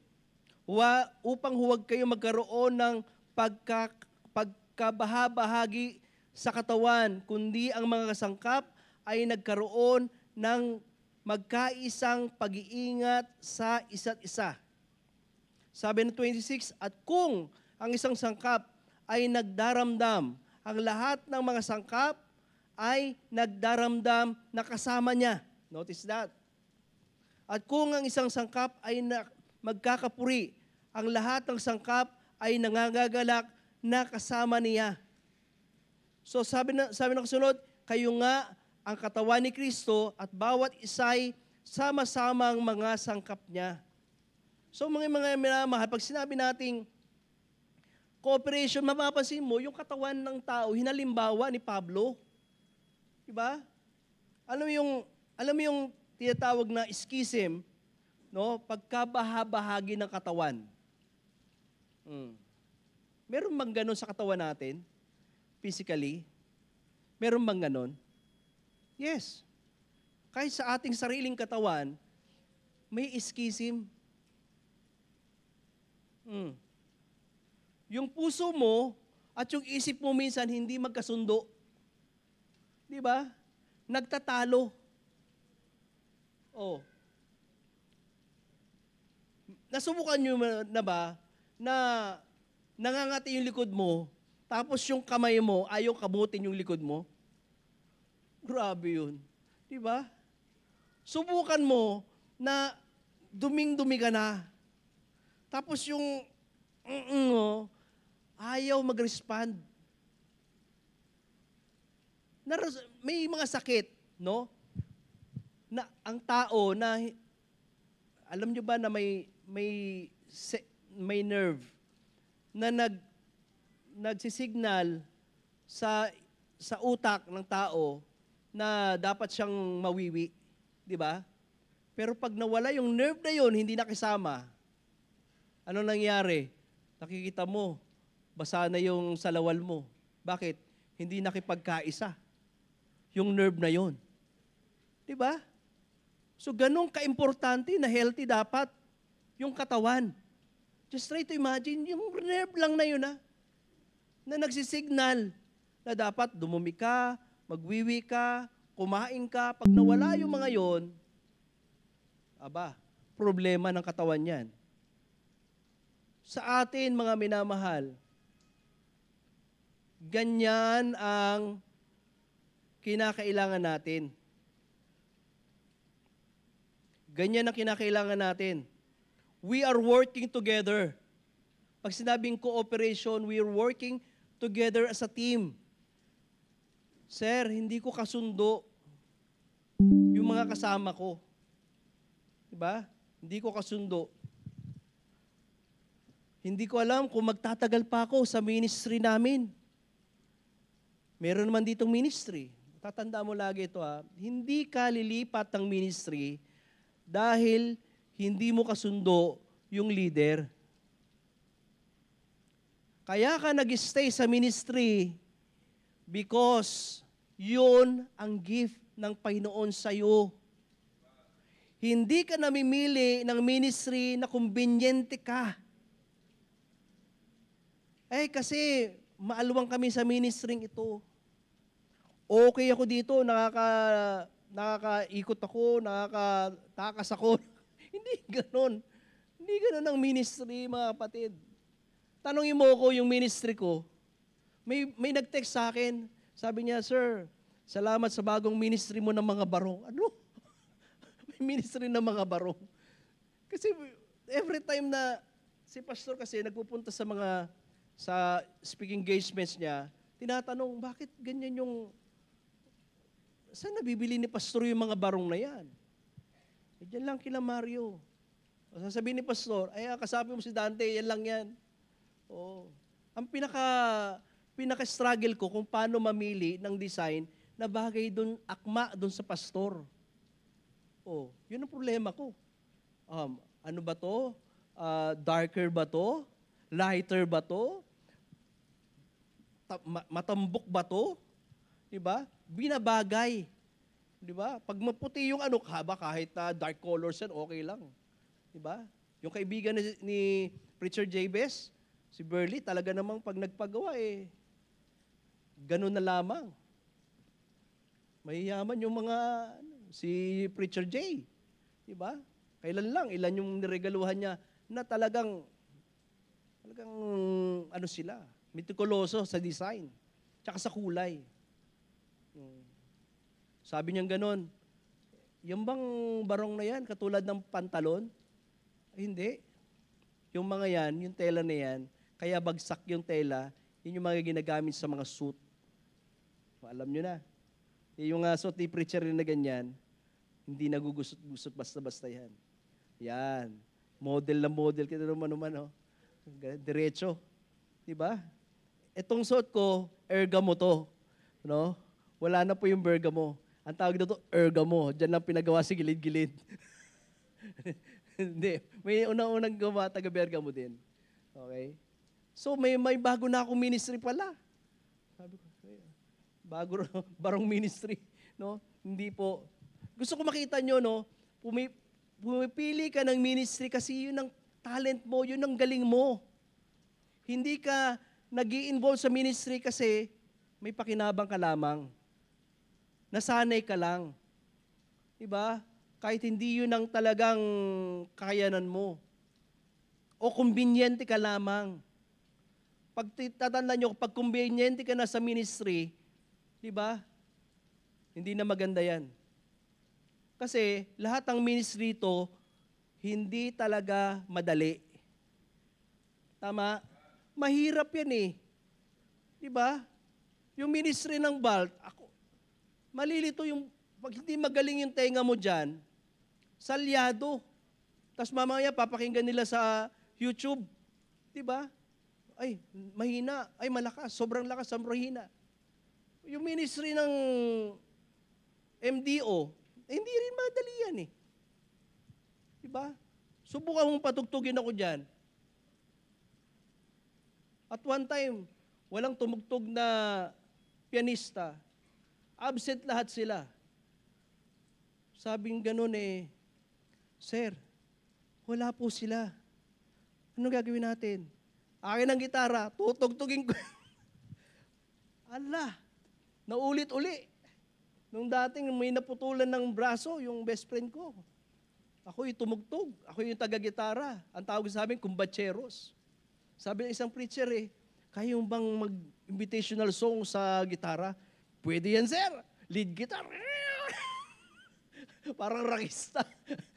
upang huwag kayo magkaroon ng pagkabahabahagi sa katawan, kundi ang mga kasangkap ay nagkaroon ng magkaisang pag-iingat sa isa't isa. Sabi ng 26, at kung ang isang sangkap ay nagdaramdam, ang lahat ng mga sangkap ay nagdaramdam na kasama niya. Notice that. At kung ang isang sangkap ay magkakapuri, ang lahat ng sangkap ay nangagagalak na kasama niya. So sabi na kasunod, kayo nga ang katawan ni Kristo at bawat isa'y sama-samang mga sangkap niya. So mga minamahal, pag sinabi nating cooperation, mapapansin mo, yung katawan ng tao, hinalimbawa ni Pablo. Diba? Alam mo yung tinatawag na schism, no? Pagkabahabahagi ng katawan. Meron bang ganun sa katawan natin? Physically? Meron bang ganon? Yes. Kahit sa ating sariling katawan, may schism. Yung puso mo at yung isip mo minsan hindi magkasundo. Di ba? Nagtatalo. Oh. Nasubukan nyo na ba na nangangati yung likod mo, tapos yung kamay mo, ayaw kamutin yung likod mo? Grabe yun. Di ba? Subukan mo na duming-dumi ka na. Tapos yung ayaw mag-respond. May mga sakit, no? Na ang tao na, alam nyo ba na may nerve na nagsisignal sa utak ng tao na dapat siyang mawiwi, di ba? Pero pag nawala yung nerve na yun, hindi nakisama, ano nangyari? Nakikita mo, basa na yung salawal mo. Bakit? Hindi nakipagkaisa yung nerve na yun. Di ba? So ganun ka-importante na healthy dapat yung katawan. Just try to imagine, yung nerve lang na yun na nagsisignal na dapat dumumi ka, magwiwi ka, kumain ka. Pag nawala yung mga yon, problema ng katawan yan. Sa atin, mga minamahal, ganyan ang kinakailangan natin. Ganyan ang kinakailangan natin. We are working together. Pag sinabing cooperation, we are working together as a team. Sir, hindi ko kasundo yung mga kasama ko. Diba? Hindi ko kasundo. Hindi ko alam kung magtatagal pa ako sa ministry namin. Meron naman ditong ministry. Tatanda mo lagi ito Hindi ka lilipat ng ministry dahil hindi mo kasundo yung leader. Kaya ka nag-stay sa ministry because yun ang gift ng Panginoon sa'yo. Hindi ka namimili ng ministry na kumbinyente ka. Kasi maalwang kami sa ministry ito. Okay ako dito, nakakaikot ako, nakakatakas ako. Hindi ganon. Hindi ganon ang ministry, mga kapatid. Tanungin mo ko yung ministry ko. May nag-text sa akin. Sabi niya, Sir, salamat sa bagong ministry mo ng mga barong. Ano? May ministry ng mga barong. Kasi every time na Si pastor kasi nagpupunta sa speaking engagements niya, tinatanong, bakit ganyan yung, saan nabibili ni pastor yung mga barong na yan? Diyan lang kila Mario. O sasabihin ni pastor, ay kasabi mo si Dante, yan lang yan. Oo. Ang pinaka-struggle ko kung paano mamili ng design na bagay doon, akma doon sa pastor. Oh, yun ang problema ko. Ano ba to? Darker ba to? Lighter ba to? Matambok ba to? Diba? Binabagay. Diba? Pag maputi yung kahit dark colors yan, okay lang. Diba? Yung kaibigan ni Preacher Jabez, si Burley, talaga namang pag nagpagawa ganun na lamang. Mahiyaman yung si Preacher J. Diba? Kailan lang, ilan yung niregaluhan niya na talagang sila, meticuloso sa design, tsaka sa kulay. Sabi niya ganun, yung bang barong na yan, katulad ng pantalon? Hindi. Yung mga yan, yung tela na yan, kaya bagsak yung tela, yun yung mga ginagamit sa mga suit. Alam nyo na. Yung suit ni preacher rin na ganyan, hindi nagugusot-gusot basta-basta yan. Yan. Model na model. Kita naman, diretso. Diba? Itong suit ko, ergamo to. No? Wala na po yung bergamo. Ang tawag dito, ergamo. Diyan lang pinagawa sa gilid-gilid. Hindi. May unang-unang gawa, taga-bergamo din. Okay? So, may bago na akong ministry pala. Sabi ko, barong ministry. No? Hindi po. Gusto ko makita nyo, pumipili ka ng ministry kasi yun ang talent mo, yun ang galing mo. Hindi ka nag-i-involve sa ministry kasi may pakinabang ka lamang. Nasanay ka lang. Diba? Kahit hindi yun ang talagang kakayanan mo. O kumbinyente ka lamang. Pag tatandaan nyo, pag kumbinyente ka na sa ministry, diba? Hindi na maganda yan. Kasi lahat ng ministry ito, hindi talaga madali. Tama? Mahirap yan eh. Diba? Yung ministry ng Balt, malilito yung, pag hindi magaling yung tenga mo dyan, salyado. Tapos mamaya papakinggan nila sa YouTube. Diba? Ay, mahina. Ay, malakas. Sobrang lakas. Sobrang hina. Yung ministry ng MDO, hindi rin madali yan eh. Diba? Subukan mong patugtugin ako dyan. At one time, walang tumugtog na pianista. Absent lahat sila. Sabing ganun Sir, wala po sila. Ano gagawin natin? Akin ang gitara, tutugtugin ko. Ala, naulit-uli. Nung dating may naputulan ng braso, yung best friend ko. Ako yung tumugtog. Ako yung taga-gitara. Ang tawag sa amin, kumbatseros. Sabi ng isang preacher kaya yung bang mag-invitational song sa gitara? Pwede yan, sir. Lead guitar. Parang rockista.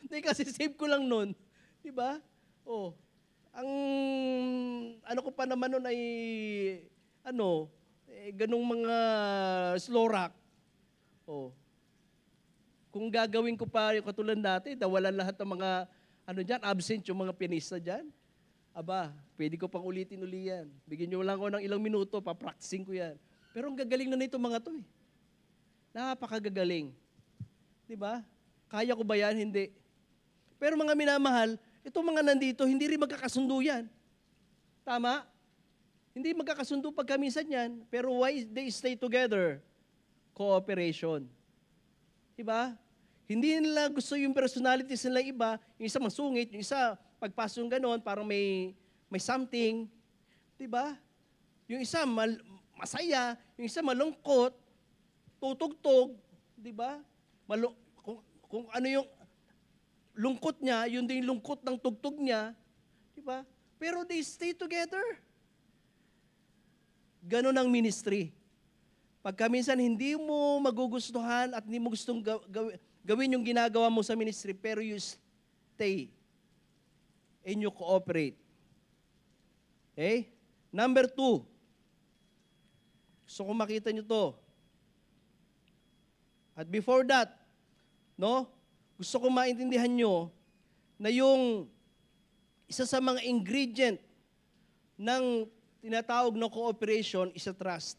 Hindi kasi save ko lang nun. Diba? Oh. Ang ano ko pa naman nun ay ganung mga slow rock. Oh. Kung gagawin ko pa yung katulad dati, nawalan lahat ng mga dyan, absent yung mga pianista dyan. Aba, pwede ko pang ulitin-uli yan. Bigyan nyo lang ako ng ilang minuto, papracticing ko yan. Pero ang gagaling na nito mga to Napakagagaling. Diba? Kaya ko ba yan? Hindi. Pero mga minamahal, itong mga nandito, hindi rin magkakasundo yan. Tama? Hindi magkakasundo pagkaminsan yan. Pero why they stay together? Cooperation. Diba? Hindi nila gusto yung personalities nila iba. Yung isa masungit, yung isa pagpasok ganon, parang may something. Diba? Yung isa masaya, yung isa malungkot, tutugtog. Diba? Kung ano yung lungkot niya, yun din yung lungkot ng tugtog niya. Diba? Pero they stay together. Ganon ang ministry. Pagka minsan hindi mo magugustuhan at hindi mo gustong gawin yung ginagawa mo sa ministry, pero you stay and you cooperate. Okay? Number 2. Gusto ko makita nyo to. At before that, no? Gusto ko maintindihan nyo na yung isa sa mga ingredient ng tinatawag na cooperation is a trust.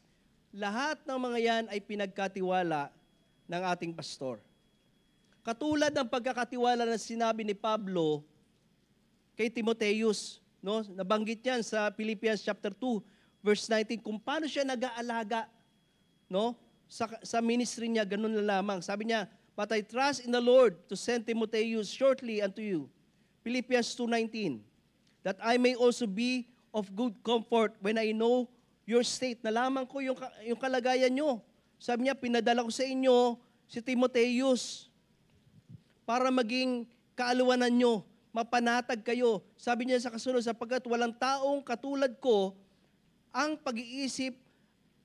Lahat ng mga yan ay pinagkatiwala ng ating pastor. Katulad ng pagkakatiwala na sinabi ni Pablo kay Timotheus, no? Nabanggit yan sa Philippians chapter 2, verse 19, kung paano siya nag-aalaga, no? Sa ministry niya, ganun na lamang. Sabi niya, but I trust in the Lord to send Timotheus shortly unto you. Philippians 2:19, that I may also be of good comfort when I know your state. Nalaman ko yung kalagayan nyo. Sabi niya, pinadala ko sa inyo si Timotheus para maging kaaluwanan nyo, mapanatag kayo. Sabi niya sa kasunod, sapagkat walang taong katulad ko ang pag-iisip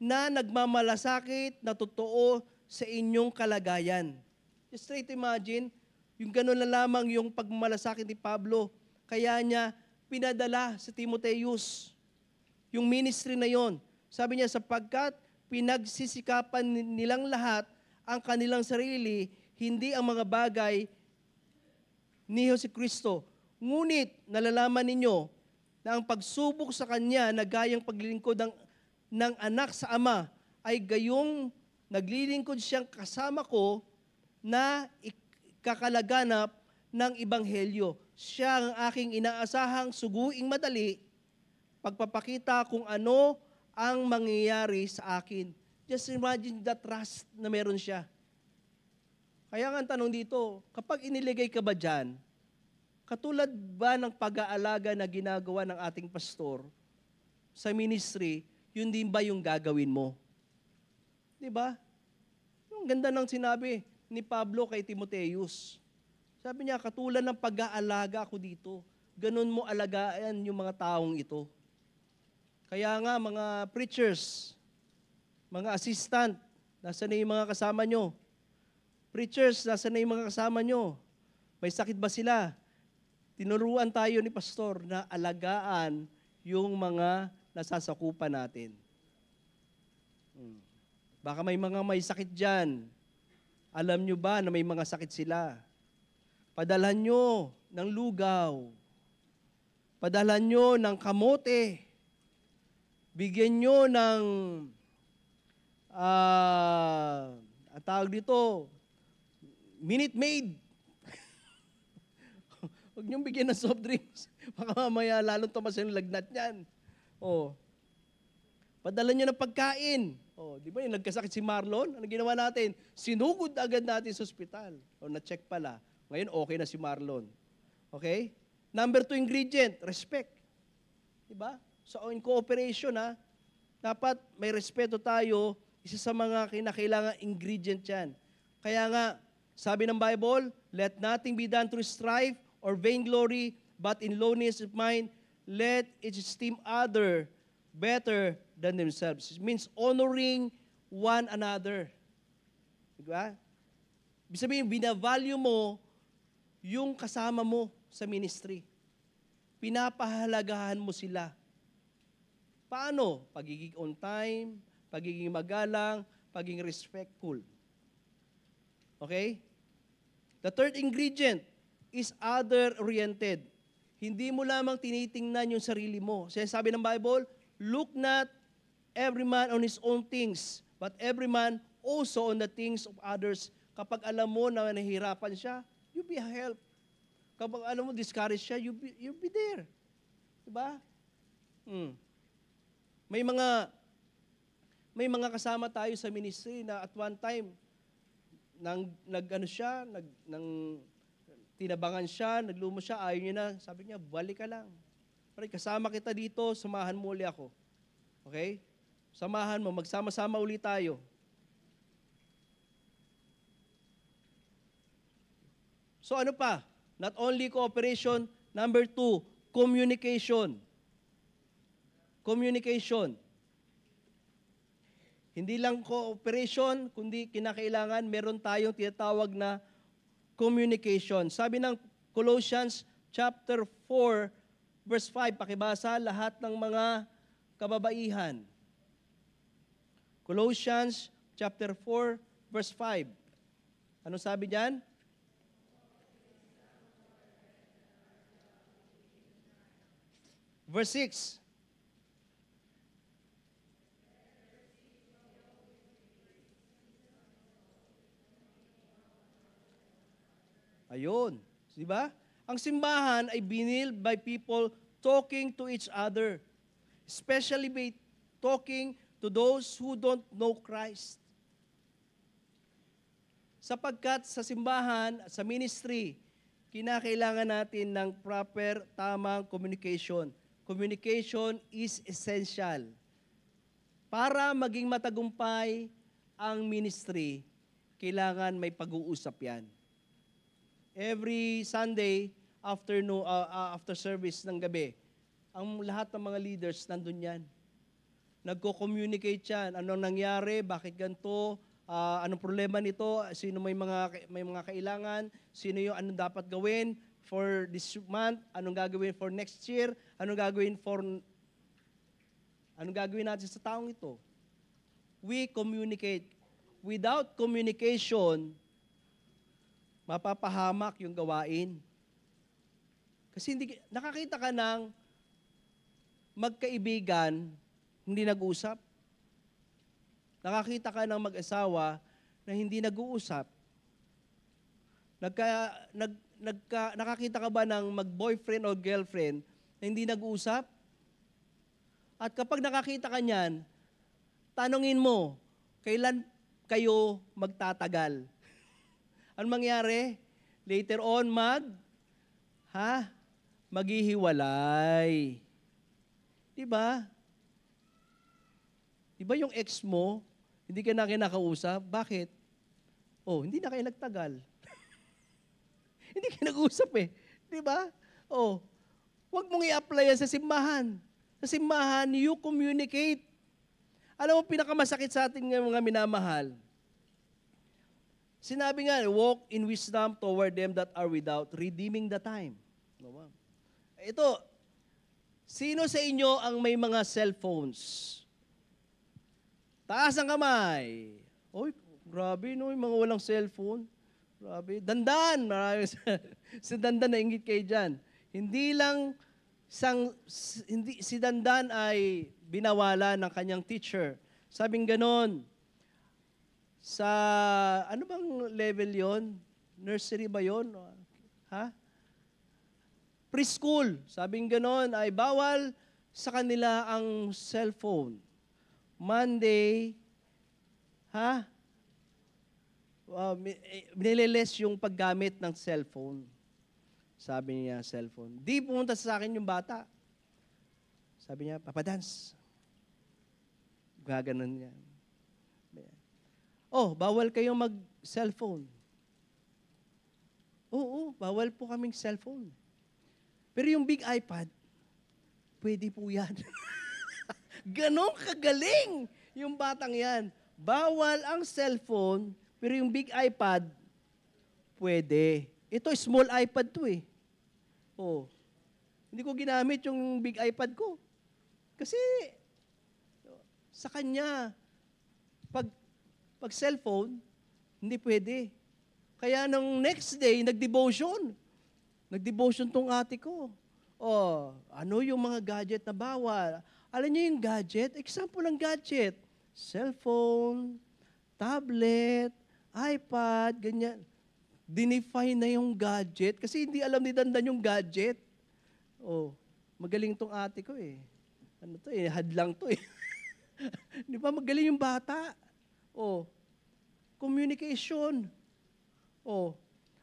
na nagmamalasakit na totoo sa inyong kalagayan. Just try to imagine, yung gano'n na lamang yung pagmamalasakit ni Pablo. Kaya niya pinadala sa Timotheus yung ministry na yon. Sabi niya, sapagkat pinagsisikapan nilang lahat ang kanilang sarili, hindi ang mga bagay ni Jesucristo. Ngunit nalalaman ninyo na ang pagsubok sa Kanya na gayang paglilingkod ng anak sa Ama ay gayong naglilingkod siyang kasama ko na kakalaganap ng Ebanghelyo. Siya ang aking inaasahang suguing madali, pagpapakita kung ano ang mangyayari sa akin. Just imagine the trust na meron siya. Kaya nga ang tanong dito, kapag iniligay ka ba dyan, katulad ba ng pag-aalaga na ginagawa ng ating pastor sa ministry, yun din ba yung gagawin mo? Di ba? Yung ganda ng sinabi ni Pablo kay Timotheus. Sabi niya, katulad ng pag-aalaga ako dito, ganun mo alagaan yung mga taong ito. Kaya nga mga preachers, mga assistant, nasa na yung mga kasama nyo? Preachers, nasa na yung mga kasama nyo? May sakit ba sila? Tinuruan tayo ni pastor na alagaan yung mga nasasakupan natin. Baka may mga may sakit dyan. Alam nyo ba na may mga sakit sila? Padalhan nyo ng lugaw. Padalhan nyo ng kamote. Bigyan nyo ng ang tawag dito, Minute Maid. Huwag niyong bigyan ng soft drinks. Baka mamaya lalong tumas yung lagnat niyan. Padala niyo ng pagkain. Di ba yung nagkasakit si Marlon? Ano ginawa natin? Sinugod agad natin sa ospital. Na-check pala. Ngayon, okay na si Marlon. Okay? Number 2 ingredient, respect. Di ba? So, in cooperation, dapat may respeto tayo. Isa sa mga kinakailangan ingredient yan. Kaya nga, sabi ng Bible, let nothing be done through strife or vainglory, but in lowliness of mind, let each esteem other better than themselves. It means honoring one another. Diba? Ibig sabihin, binavalue mo yung kasama mo sa ministry. Pinapahalagahan mo sila. Paano? Pagiging on time, pagiging magalang, pagiging respectful. Okay? The third ingredient is other-oriented. Hindi mo lamang tinitingnan yung sarili mo. Sabi ng Bible, look not every man on his own things, but every man also on the things of others. Kapag alam mo na nahihirapan siya, you be a help. Kapag alam mo discouraged siya, you be there. Diba? May mga kasama tayo sa ministry na at one time, tinabangan siya, naglumo siya, ayaw niya na. Sabi niya, balik ka lang. Pero kasama kita dito, samahan mo uli ako. Okay? Samahan mo, magsama-sama uli tayo. So ano pa? Not only cooperation, number 2, communication. Communication. Hindi lang cooperation, kundi kinakailangan meron tayong tinatawag na communication. Sabi ng Colossians chapter 4, verse 5, pakibasa lahat ng mga kababaihan. Colossians chapter 4, verse 5. Ano sabi diyan? Verse 6. Ayun. Di ba? Ang simbahan ay binild by people talking to each other. Especially by talking to those who don't know Christ. Sapagkat sa simbahan, sa ministry, kinakailangan natin ng proper, tamang communication. Communication is essential. Para maging matagumpay ang ministry, kailangan may pag-uusap yan. Every Sunday, after service ng gabi, ang lahat ng mga leaders nandun yan. Nagko-communicate yan. Anong nangyari? Bakit ganito? Anong problema nito? Sino may mga kailangan? Sino yung anong dapat gawin for this month? Anong gagawin for next year? Anong gagawin natin sa taong ito? We communicate. Without communication, mapapahamak yung gawain. Kasi nakakita ka ng magkaibigan, hindi nag-uusap. Nakakita ka ng mag-asawa na hindi nag-uusap. Nakakita ka ba ng mag-boyfriend o girlfriend na hindi nag-uusap? At kapag nakakita ka niyan, tanungin mo, kailan kayo magtatagal? Ano mangyari? Later on, maghihiwalay. Diba? Diba yung ex mo, hindi ka na kinakausap? Bakit? Hindi na kayo nagtagal. Hindi ka nag-usap eh. Diba? Huwag mong i-apply yan sa simbahan. Sa simbahan, you communicate. Alam mo, pinakamasakit sa ating mga minamahal, sinabi nga, walk in wisdom toward them that are without, redeeming the time. Ito, sino sa inyo ang may mga cellphones? Taas ang kamay. Grabe no, yung mga walang cellphone. Grabe. Dandan. Si Dandan na ingit kayo dyan. Si Dandan ay binawala ng kanyang teacher. Sabing ganon, sa, ano bang level yon? Nursery ba yon? Preschool. Sabing ganon, ay bawal sa kanila ang cellphone. Monday, nililes yung paggamit ng cellphone. Sabi niya, cellphone. Di pumunta sa akin yung bata. Sabi niya, papadance. Gaganon niya. Bawal kayong mag-cellphone. Oo, bawal po kaming cellphone. Pero yung big iPad, pwede po yan. Ganon kagaling yung batang yan. Bawal ang cellphone, pero yung big iPad, pwede. Ito, small iPad to eh. Hindi ko ginamit yung big iPad ko. Kasi, sa kanya, pag cellphone, hindi pwede. Kaya nung next day, nag-devotion. Nag-devotion tong ate ko. Ano yung mga gadget na bawal? Alam niyo yung gadget? Example ng gadget. Cellphone, tablet, iPad, ganyan. Dinefine na yung gadget kasi hindi alam ni Dandan yung gadget. Magaling tong ate ko eh. Ano to eh, hadlang to eh. Di ba magaling yung bata? Communication.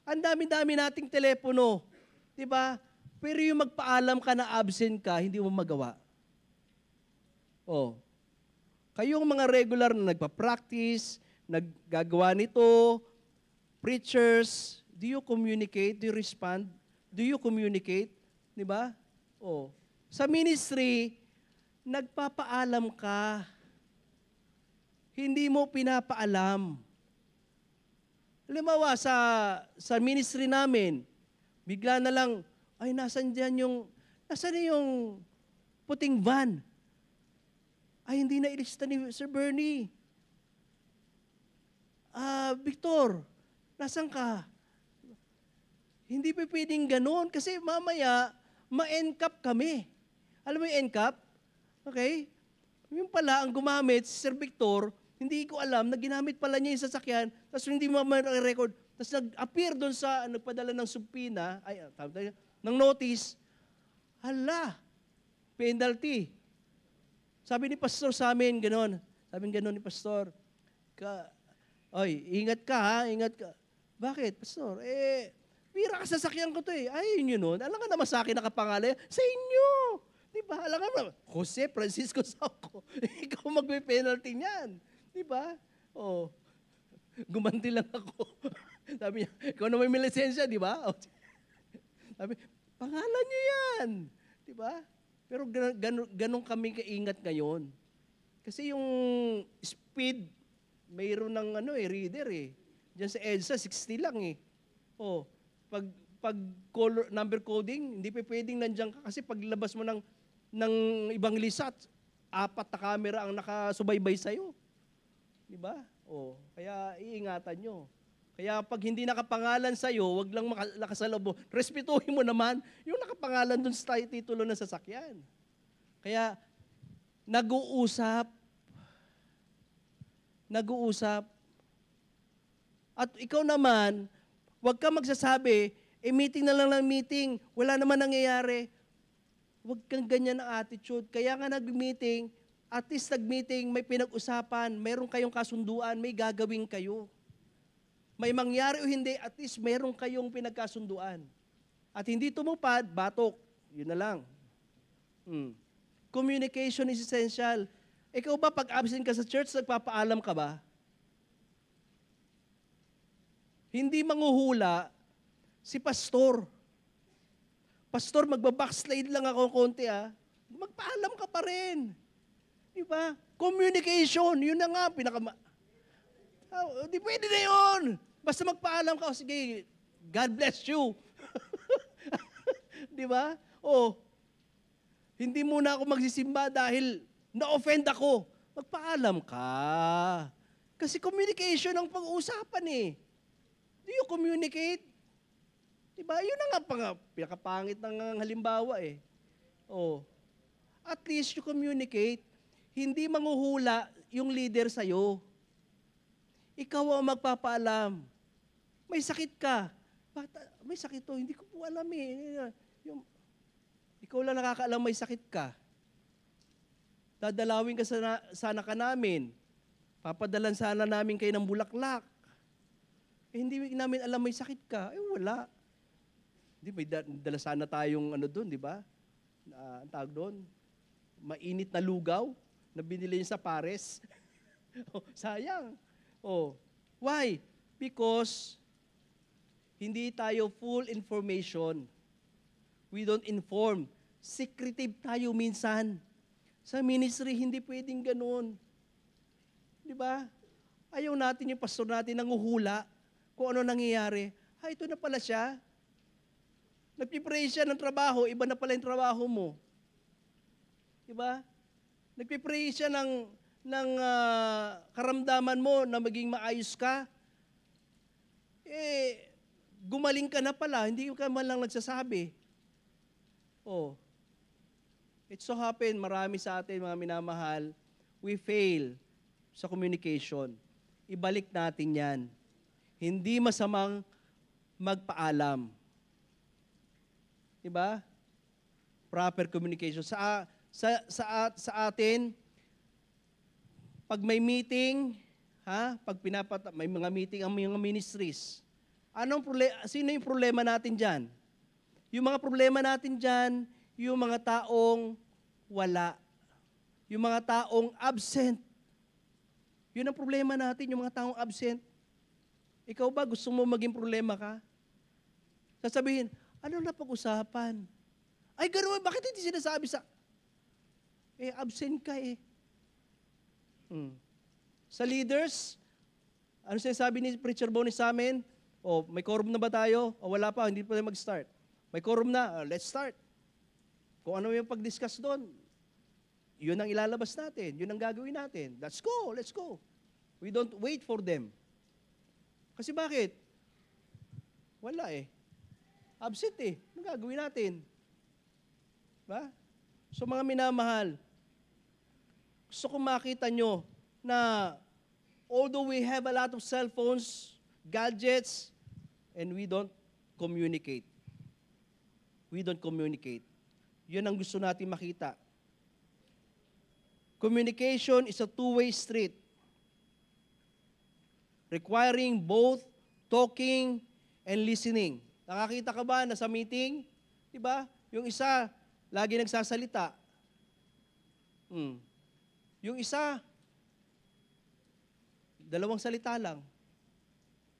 Ang dami-dami nating telepono. Di ba? Pero yung magpaalam ka na absent ka, hindi mo magawa. Kayong mga regular na nagpa-practice, naggagawa nito, preachers, do you communicate? Do you respond? Do you communicate? Di ba? Sa ministry, nagpapaalam ka. Hindi mo pinapaalam. Halimbawa, sa ministry namin, bigla na lang, ay, nasan dyan yung, Nasaan na yung puting van? Ay, hindi na ilista ni Sir Bernie. Victor, nasan ka? Hindi pa pwedeng ganon kasi mamaya ma-NCAP kami. Alam mo yung NCAP? Okay? Yung pala ang gumamit, si Sir Victor, hindi ko alam na ginamit pala niya yung sasakyan, tapos hindi mo ma-record, tapos nag-appear doon sa, nagpadala ng subpina, ng notice, hala, penalty. Sabi ni Pastor sa amin, ganon. Sabi ganon ni Pastor, oy, ingat ka ha, ingat ka. Bakit, Pastor? Pira ka sasakyan ko to eh. Ay, yun nun. Alam ka naman sa akin nakapangalan, sa inyo. Di ba? Alam ka naman, Jose Francisco Sauco, ikaw magpe-penalty niyan. Di ba? Oh, gumanti lang ako. Sabi niya, ikaw na may lisensya, di ba? Sabi, pangalan niyo yan. Di ba? Pero ganun kami kaingat ngayon. Kasi yung speed, mayroon ng reader eh. Diyan sa EDSA, 60 lang eh. Oh, pag color, number coding, hindi pa pwedeng nandiyan ka kasi paglabas mo ng ibang lisat, 4 na camera ang nakasubaybay sa'yo. Di ba? Oh, kaya iingatan nyo. Kaya pag hindi nakapangalan sa'yo, wag lang nakasalabo. Respetuhin mo naman yung nakapangalan dun sa titulo ng sasakyan. Kaya, nag-uusap. At ikaw naman, wag ka magsasabi, meeting na lang ng meeting, wala naman nangyayari. Wag kang ganyan ang attitude. Kaya nga nag-meeting, at least nag-meeting, may pinag-usapan, mayroon kayong kasunduan, may gagawin kayo. May mangyari o hindi, at least mayroon kayong pinagkasunduan. At hindi tumupad, batok. Yun na lang. Communication is essential. Ikaw ba, pag absent ka sa church, nagpapaalam ka ba? Hindi manghuhula si pastor. Pastor, magbabackslide lang ako konti magpaalam ka pa rin. Di ba? Communication, yun na nga, di pwede na yun. Basta magpaalam ka, sige, God bless you. Di ba? Hindi muna ako magsisimba dahil na-offend ako. Magpaalam ka. Kasi communication ang pag-uusapan eh. Do you communicate? Diba? Yun na nga pinakapangit ng halimbawa eh. At least you communicate. Hindi manghuhula yung leader sa'yo. Ikaw ang magpapaalam. May sakit ka. May sakit to. Hindi ko po alam eh. Ikaw lang nakakaalam may sakit ka. Dadalawin ka sana ka namin. Papadalan sana namin kayo ng bulaklak. Hindi namin alam may sakit ka. Wala. May dala sana tayong doon, di ba? Ang tawag doon, mainit na lugaw na binili niya sa pares. Sayang. Why? Because hindi tayo full information. We don't inform. Secretive tayo minsan. Sa ministry, hindi pwedeng ganun. Di ba? Ayaw natin yung pastor natin nanguhula kung ano nangyayari. Ito na pala siya. Nagpipray siya ng trabaho, iba na pala yung trabaho mo. Di ba? Nagpipray siya ng karamdaman mo na maging maayos ka. Gumaling ka na pala, hindi ka man lang nagsasabi. It so happen, marami sa atin, mga minamahal, we fail sa communication. Ibalik natin yan. Hindi masamang magpaalam. Diba? Proper communication. Sa atin, pag may meeting, may mga meeting ang mga ministries, sino yung problema natin dyan? Yung mga problema natin dyan, yung mga taong wala. Yung mga taong absent. Yun ang problema natin, yung mga taong absent. Ikaw ba, gusto mo maging problema ka? Sasabihin, ano na pag-usapan? Ay, gano'n, bakit hindi sinasabi absent ka eh. Sa leaders, ano sinasabi ni Preacher Bonnie sa amin? May quorum na ba tayo? Wala pa, hindi pa tayo mag-start. May quorum na, let's start. Kung ano yung pag-discuss doon, yun ang ilalabas natin. Yun ang gagawin natin. Let's go, let's go. We don't wait for them. Kasi bakit? Wala eh. Absent eh. Anong gagawin natin? Ba? So mga minamahal, gusto kong makita nyo na although we have a lot of cell phones, gadgets, and we don't communicate. We don't communicate. Yun ang gusto natin makita. Communication is a two-way street, requiring both talking and listening. Nakakita ka ba na sa meeting, di ba? Yung isa, lagi nagsasalita. Yung isa, dalawang salita lang.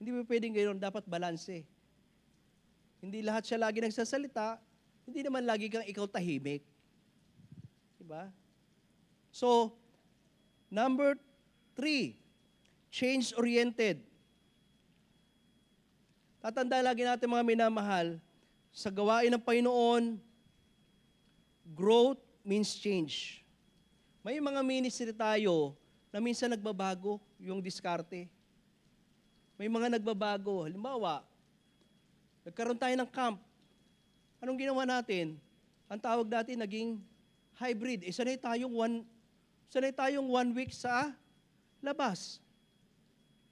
Hindi ba pwedeng ganoon? Dapat balanse. Hindi lahat siya lagi nagsasalita, hindi naman lagi kang ikaw tahimik. Diba? So, number 3, change-oriented. Tatandaan lagi natin mga minamahal, sa gawain ng Panginoon, growth means change. May mga ministry tayo na minsan nagbabago yung diskarte. May mga nagbabago. Halimbawa, nagkaroon tayo ng camp. Anong ginawa natin? Ang tawag natin naging hybrid. Sanay tayong 1 week sa labas.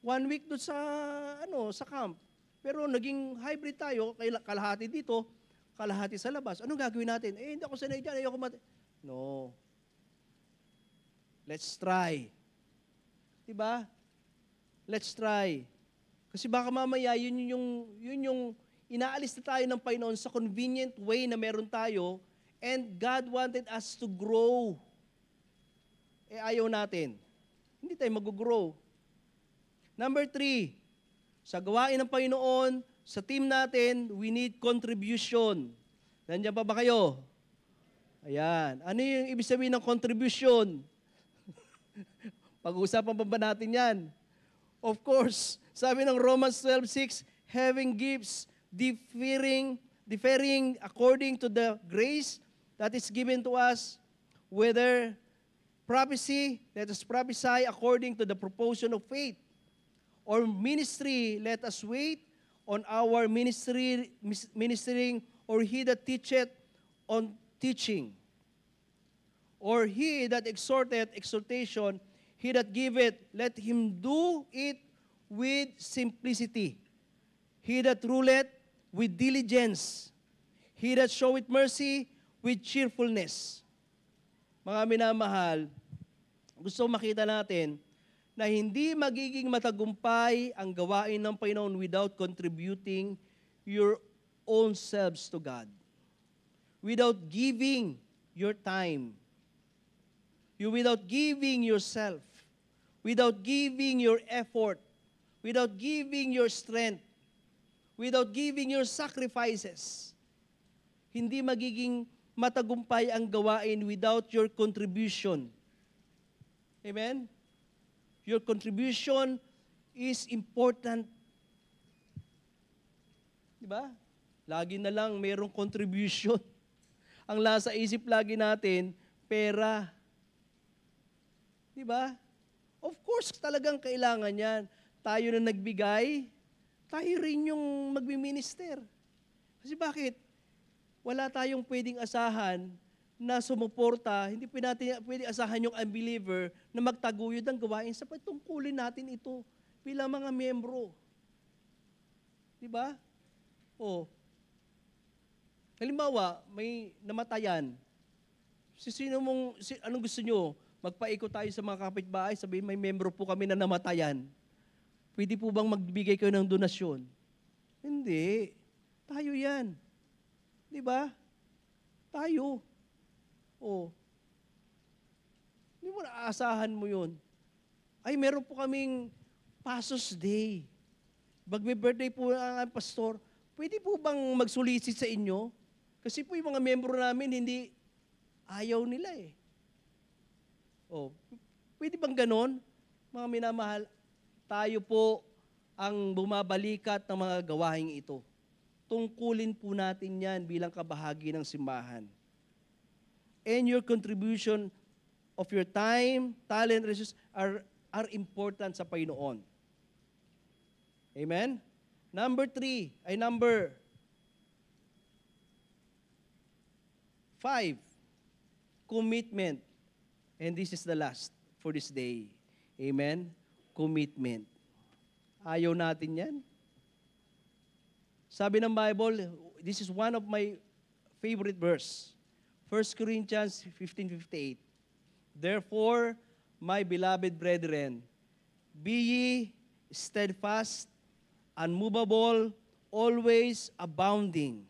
1 week doon sa camp. Pero naging hybrid tayo, kalahati dito, kalahati sa labas. Anong gagawin natin? Hindi ako sanay dyan, ayoko No. Let's try. Diba? Let's try. Kasi baka mamaya yun yung inaalis na tayo ng Panginoon sa convenient way na meron tayo, and God wanted us to grow. Ayaw natin. Hindi tayo mag-grow. Number 3, sa gawain ng Panginoon, sa team natin, we need contribution. Nandiyan pa ba kayo? Ayan. Ano yung ibig sabihin ng contribution? Pag-uusapan pa ba natin yan? Of course, sabi ng Romans 12:6, having gifts differing according to the grace that is given to us, whether prophecy, let us prophesy according to the proportion of faith, or ministry, let us wait on our ministering, or he that teacheth on teaching, or he that exhorteth exhortation, he that giveth, let him do it with simplicity. He that ruleth with diligence. He that showeth mercy with cheerfulness. Mga minamahal, gusto makita natin na hindi magiging matagumpay ang gawain ng Panginoon without contributing your own selves to God. Without giving your time. Without giving yourself. Without giving your effort. Without giving your strength. Without giving your sacrifices. Hindi magiging matagumpay ang gawain without your contribution. Amen? Your contribution is important. Diba? Lagi na lang mayroong contribution. Ang nasa isip lagi natin, pera. Diba? Of course, talagang kailangan yan. Tayo na nagbigay, tayo rin yung magmi-minister. Kasi bakit? Wala tayong pwedeng asahan na sumuporta, hindi natin pwedeng asahan yung unbeliever na magtaguyod ang gawain sa patungkulin natin ito bilang mga miyembro. Diba? Halimbawa, may namatayan. Anong gusto nyo? Magpaikot tayo sa mga kapitbahay, sabihin may membro po kami na namatayan. Pwede po bang magbigay kayo ng donasyon? Hindi. Tayo yan. Di ba? Tayo. Hindi mo naaasahan mo yun. Ay, meron po kaming Pasos Day. Magbe-birthday po ang pastor. Pwede po bang magsulisit sa inyo? Kasi po yung mga membro namin, hindi ayaw nila eh. Pwede bang ganon? Mga minamahal, tayo po ang bumabalikat ng mga gawaing ito. Tungkulin po natin yan bilang kabahagi ng simbahan. and your contribution of your time, talent, resources are important sa Panginoon. Amen? Number 5, commitment. And this is the last for this day. Amen? Commitment. Ayaw natin yan. Sabi ng Bible, this is one of my favorite verse. 1 Corinthians 15:58. Therefore, my beloved brethren, be ye steadfast, unmovable, always abounding.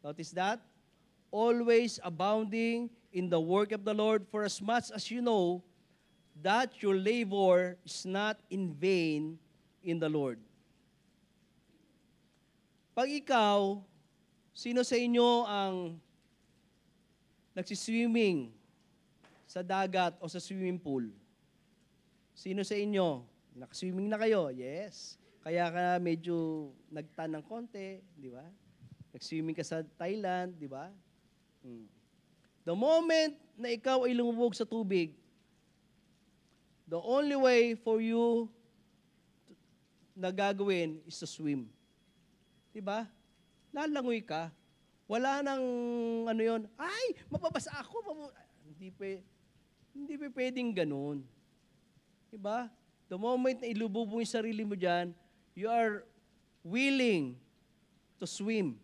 Notice that? Always abounding in the work of the Lord, for as much as you know that your labor is not in vain in the Lord. Pag ikaw, sino sa inyo ang nagsiswimming sa dagat o sa swimming pool? Sino sa inyo? Nakaswimming na kayo? Yes. Kaya ka medyo nagtan ng konti, di ba? Nagswimming ka sa Thailand, di ba? The moment na ikaw ay lumubog sa tubig, the only way for you na gagawin is to swim. Diba? Lalangoy ka. Wala nang ano yon. Ay, mababasa ako. Hindi pwedeng ganun. Diba? The moment na ilubog mo yung sarili mo dyan, you are willing to swim.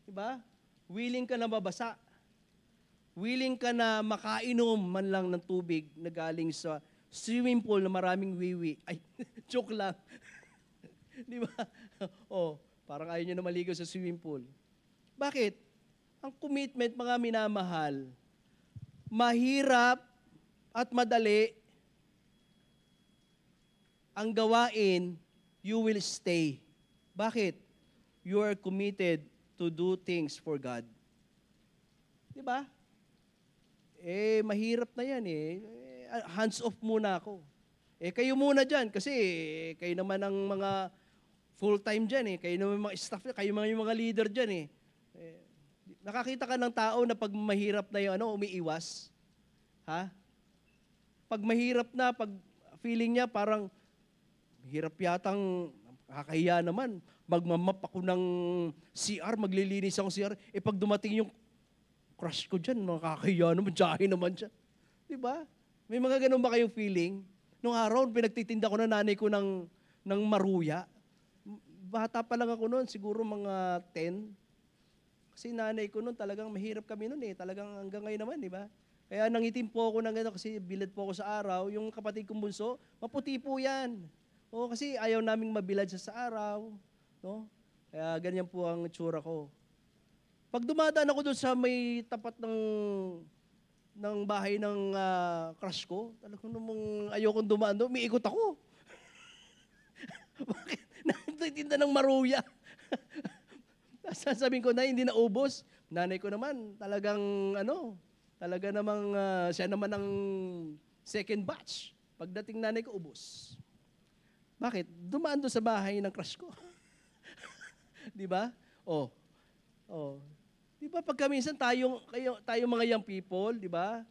Diba? Willing ka na mabasa. Willing ka na makainom man lang ng tubig na galing sa swimming pool na maraming wiwi. Ay, joke lang. Di ba? Parang ayaw nyo na maligaw sa swimming pool. Bakit? Ang commitment, mga minamahal, mahirap at madali ang gawain, you will stay. Bakit? You are committed to do things for God. Di ba? Mahirap na yan hands off muna ako. Kayo muna dyan, kasi kayo naman ang mga full-time dyan Kayo naman mga staff, kayo yung mga leader dyan Nakakita ka ng tao na pag mahirap na yung umiiwas? Ha? Pag mahirap na, pag feeling niya parang hirap yatang kakahiya naman. Magmamap ako ng CR, maglilinis ako CR. Pag dumating yung crush ko dyan, nakakahiya naman, jahe naman siya. Diba? May mga ganun ba kayong feeling? Nung araw, pinagtitinda ko na nanay ko ng maruya. Bata pa lang ako noon, siguro mga 10. Kasi nanay ko noon, talagang mahirap kami noon Talagang hanggang ngayon naman, di ba? Kaya nangitim po ako ng gano'n kasi bilad po ako sa araw. Yung kapatid kong bunso, maputi po yan. Kasi ayaw naming mabilad sa araw. No? Kaya ganyan po ang tsura ko. Pag dumadaan ako doon sa may tapat ng bahay ng crush ko, talagang namang ayokong dumaan doon, umiikot ako. Bakit? Nagtitinda ng maruya. Sasabihin ko na hindi naubos. Nanay ko naman, talagang talaga namang siya naman ang second batch. Pagdating nanay ko, ubos. Bakit? Dumaan doon sa bahay ng crush ko. Di ba? Di ba pagka minsan tayo mga young people, di ba?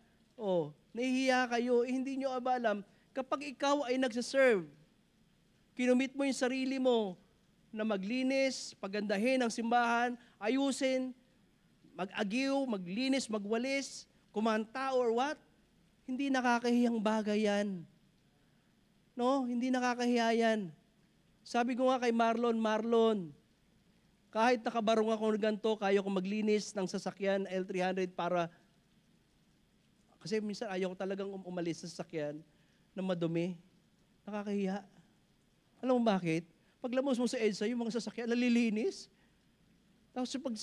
Nahihiya kayo, hindi nyo alam, kapag ikaw ay nagsaserve, kinumit mo yung sarili mo na maglinis, pagandahin ang simbahan, ayusin, mag-agiw, maglinis, magwalis, kumanta or what, hindi nakakahiyang bagay yan. No? Hindi nakakahiya yan. Sabi ko nga kay Marlon, kahit nakabarong ako ng ganito, kaya ko maglinis ng sasakyan L300 para, kasi minsan ayaw ko talagang umalis sa sasakyan na madumi. Nakakahiya. Alam mo bakit? Pag lamos mo sa EDSA, yung mga sasakyan, nalilinis. Tapos pag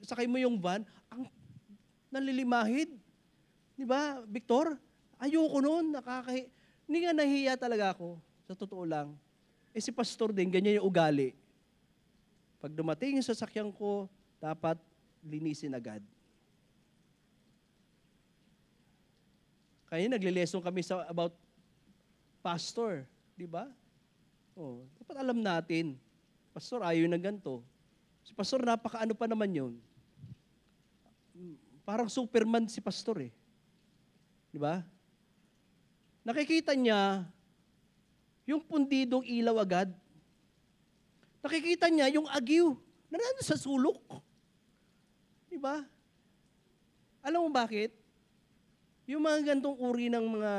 sakay mo yung van, ang nalilimahid. Di ba, Victor? Ayoko nun, hindi nga nahiya talaga ako. Sa totoo lang. Si pastor din, ganyan yung ugali. Pag dumating yung sasakyan ko, dapat linisin agad. Kaya nagle-lesson kami about pastor, di ba? Dapat alam natin. Pastor, ayaw na ganito. Si pastor, napakaano pa naman yun. Parang Superman si pastor eh. Di ba? Nakikita niya yung pundidong ilaw agad. Nakikita niya yung agiw na nandun sa sulok. Di ba? Alam mo bakit? Yung mga gantong uri ng mga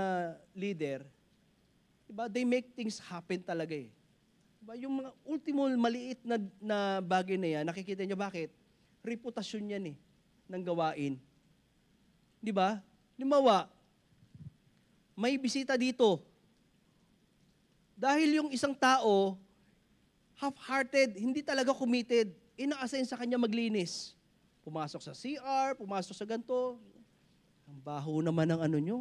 leader, di ba, they make things happen talaga eh. Di ba? Yung mga ultimo maliit na bagay na yan, nakikita niya bakit? Reputasyon yan eh, ng gawain. Di ba? Limawa, may bisita dito. Dahil yung isang tao, half-hearted, hindi talaga committed, ina-assign sa kanya maglinis. Pumasok sa CR, pumasok sa ganito. Ang baho naman ng ano nyo.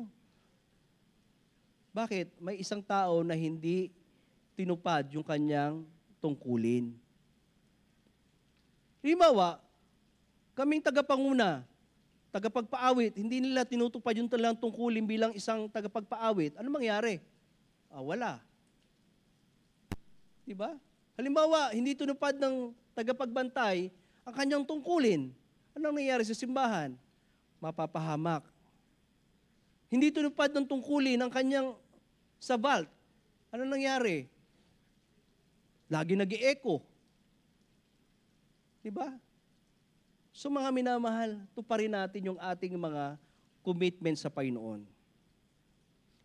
Bakit? May isang tao na hindi tinupad yung kanyang tungkulin. Limawa, kaming tagapanguna, tagapagpaawit, hindi nila tinutupad yung talang tungkulin bilang isang tagapagpaawit. Ano mangyari? Wala. Diba? Halimbawa, hindi tinupad ng tagapagbantay ang kanyang tungkulin. Ano nangyayari sa simbahan? Mapapahamak. Hindi tinupad ng tungkulin ang kanyang sa vault. Ano nangyari? Lagi nag-i-echo. Diba? So mga minamahal, tuparin natin yung ating mga commitment sa Panginoon.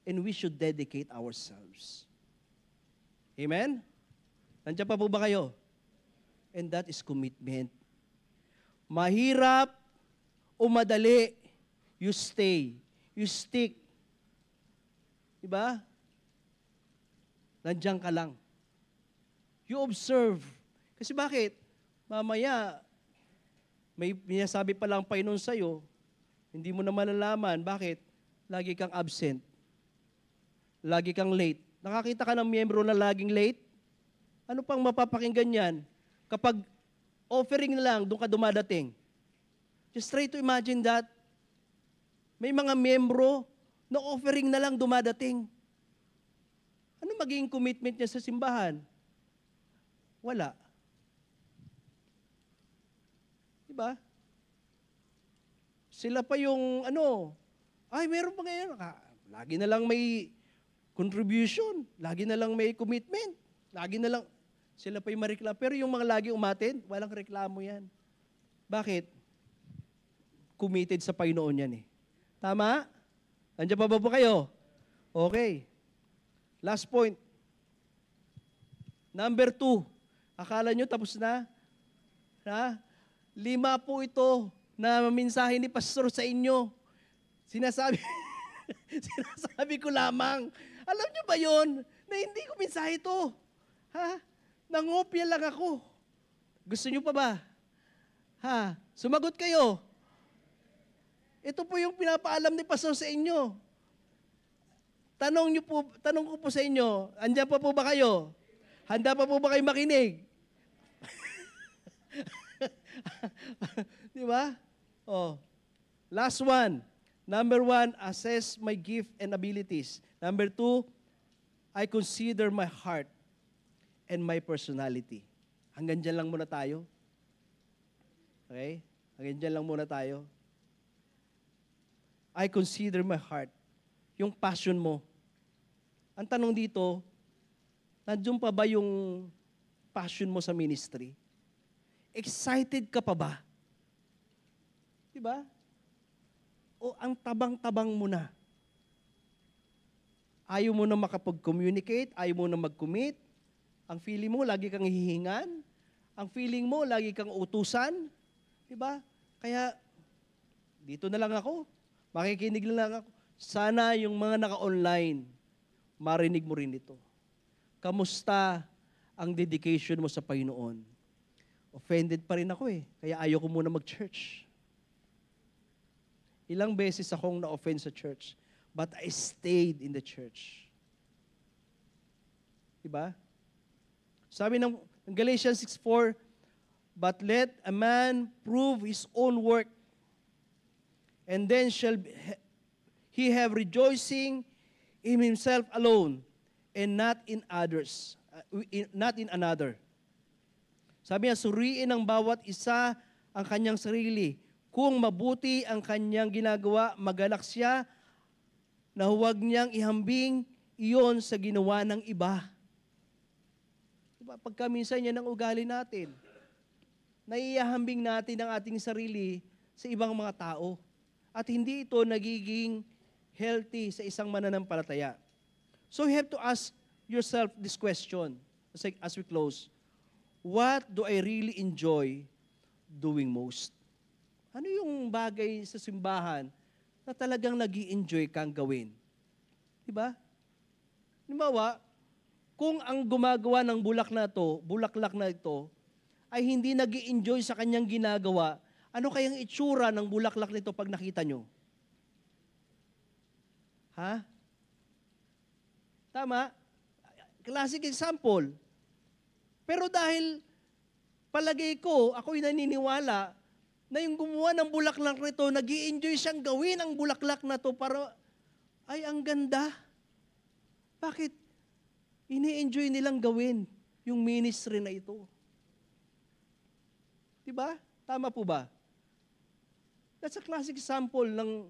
And we should dedicate ourselves. Amen? Nandiyan pa po ba kayo? And that is commitment. Mahirap o madali, you stay. You stick. Diba? Nandiyan ka lang. You observe. Kasi bakit? Mamaya, may sinasabi pa lang Panginoon sa'yo, hindi mo na malalaman. Bakit? Lagi kang absent. Lagi kang late. Nakakita ka ng miyembro na laging late? Ano pang mapapakinggan yan? Kapag offering na lang, doon ka dumadating. Just try to imagine that. May mga miyembro na offering na lang dumadating. Ano magiging commitment niya sa simbahan? Wala. Diba? Sila pa yung meron pa ngayon. Lagi na lang may contribution. Lagi na lang may commitment. Lagi na lang, sila pa yung mareklamo. Pero yung mga lagi umatin, walang reklamo yan. Bakit? Committed sa Panginoon yan eh. Tama? Nandiyan pa ba po kayo? Okay. Last point. Number 2. Akala nyo tapos na? Ha? 5 po ito na mensahe ni Pastor sa inyo. Sinasabi ko lamang. Alam nyo ba yon na hindi ko mensahe ito? Ha? Nangopya lang ako. Gusto nyo pa ba? Ha? Sumagot kayo. Ito po yung pinapaalam ni Pastor sa inyo. Tanong ko po sa inyo, andyan pa po ba kayo? Handa pa po ba kayo makinig? Di ba? Last one. Number 1, assess my gift and abilities. Number 2, I consider my heart and my personality. Hanggang dyan lang muna tayo. Okay? Hanggang dyan lang muna tayo. I consider my heart. Yung passion mo. Ang tanong dito, nandiyan pa ba yung passion mo sa ministry? Excited ka pa ba? Diba? O ang tabang-tabang mo na? Ayaw mo na makapag-communicate, ayaw mo na mag-commit, ang feeling mo, lagi kang hihingan, ang feeling mo, lagi kang utusan, diba? Kaya, dito na lang ako, makikinig lang ako. Sana yung mga naka-online, marinig mo rin ito. Kamusta ang dedication mo sa Panginoon? Offended pa rin ako kaya ayaw ko muna mag-church. Ilang beses akong na-offend sa church, but I stayed in the church. Diba? Sabi ng Galatians 6:4, but let a man prove his own work, and then shall he have rejoicing in himself alone, and not in others, not in another. Sabi niya, suriin ng bawat isa ang kanyang sarili. Kung mabuti ang kanyang ginagawa, magalak siya na huwag niyang ihambing iyon sa ginawa ng iba. Diba? Pagka minsan yan ang ugali natin, naihahambing natin ang ating sarili sa ibang mga tao. At hindi ito nagiging healthy sa isang mananampalataya. So you have to ask yourself this question as we close. What do I really enjoy doing most? Ano yung bagay sa simbahan na talagang nag-i-enjoy kang gawin? Diba? Halimbawa, kung ang gumagawa ng bulaklak na ito, ay hindi nag-i-enjoy sa kanyang ginagawa, ano kayang itsura ng bulaklak nito pag nakita nyo? Ha? Tama? Classic example. Pero dahil palagay ko, ako'y naniniwala na yung gumawa ng bulaklak nito, nag-i-enjoy siyang gawin ang bulaklak na to para, ay, ang ganda. Bakit? Ini-enjoy nilang gawin yung ministry na ito. Diba? Tama po ba? That's a classic example ng,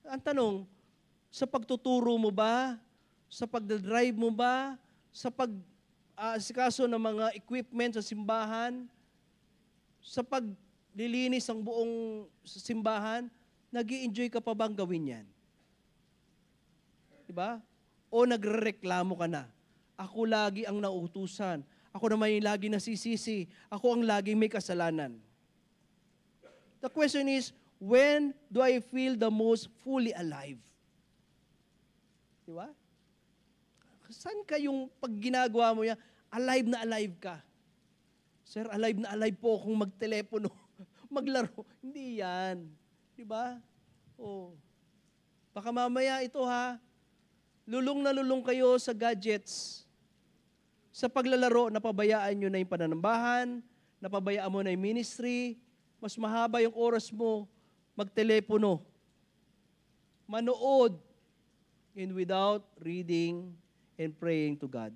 ang tanong, sa pagtuturo mo ba? Sa pagdadrive mo ba? Sa pag-asikaso ng mga equipment sa simbahan? Sa paglilinis ang buong simbahan? Nag-i-enjoy ka pa bang gawin yan? Diba? O nagrereklamo ka na? Ako lagi ang nauutusan. Ako naman yung lagi nasisisi. Ako ang laging may kasalanan. The question is, when do I feel the most fully alive? Di ba? Saan ka yung pag ginagawa mo yan, alive na alive ka? Sir, alive na alive po akong magtelepono, maglaro. Hindi yan. Di ba? Oh. Baka mamaya ito ha, lulong na lulong kayo sa gadgets. Sa paglalaro, napabayaan nyo na yung pananambahan, napabayaan mo na yung ministry, mas mahaba yung oras mo magtelepono, manood, and without reading and praying to God.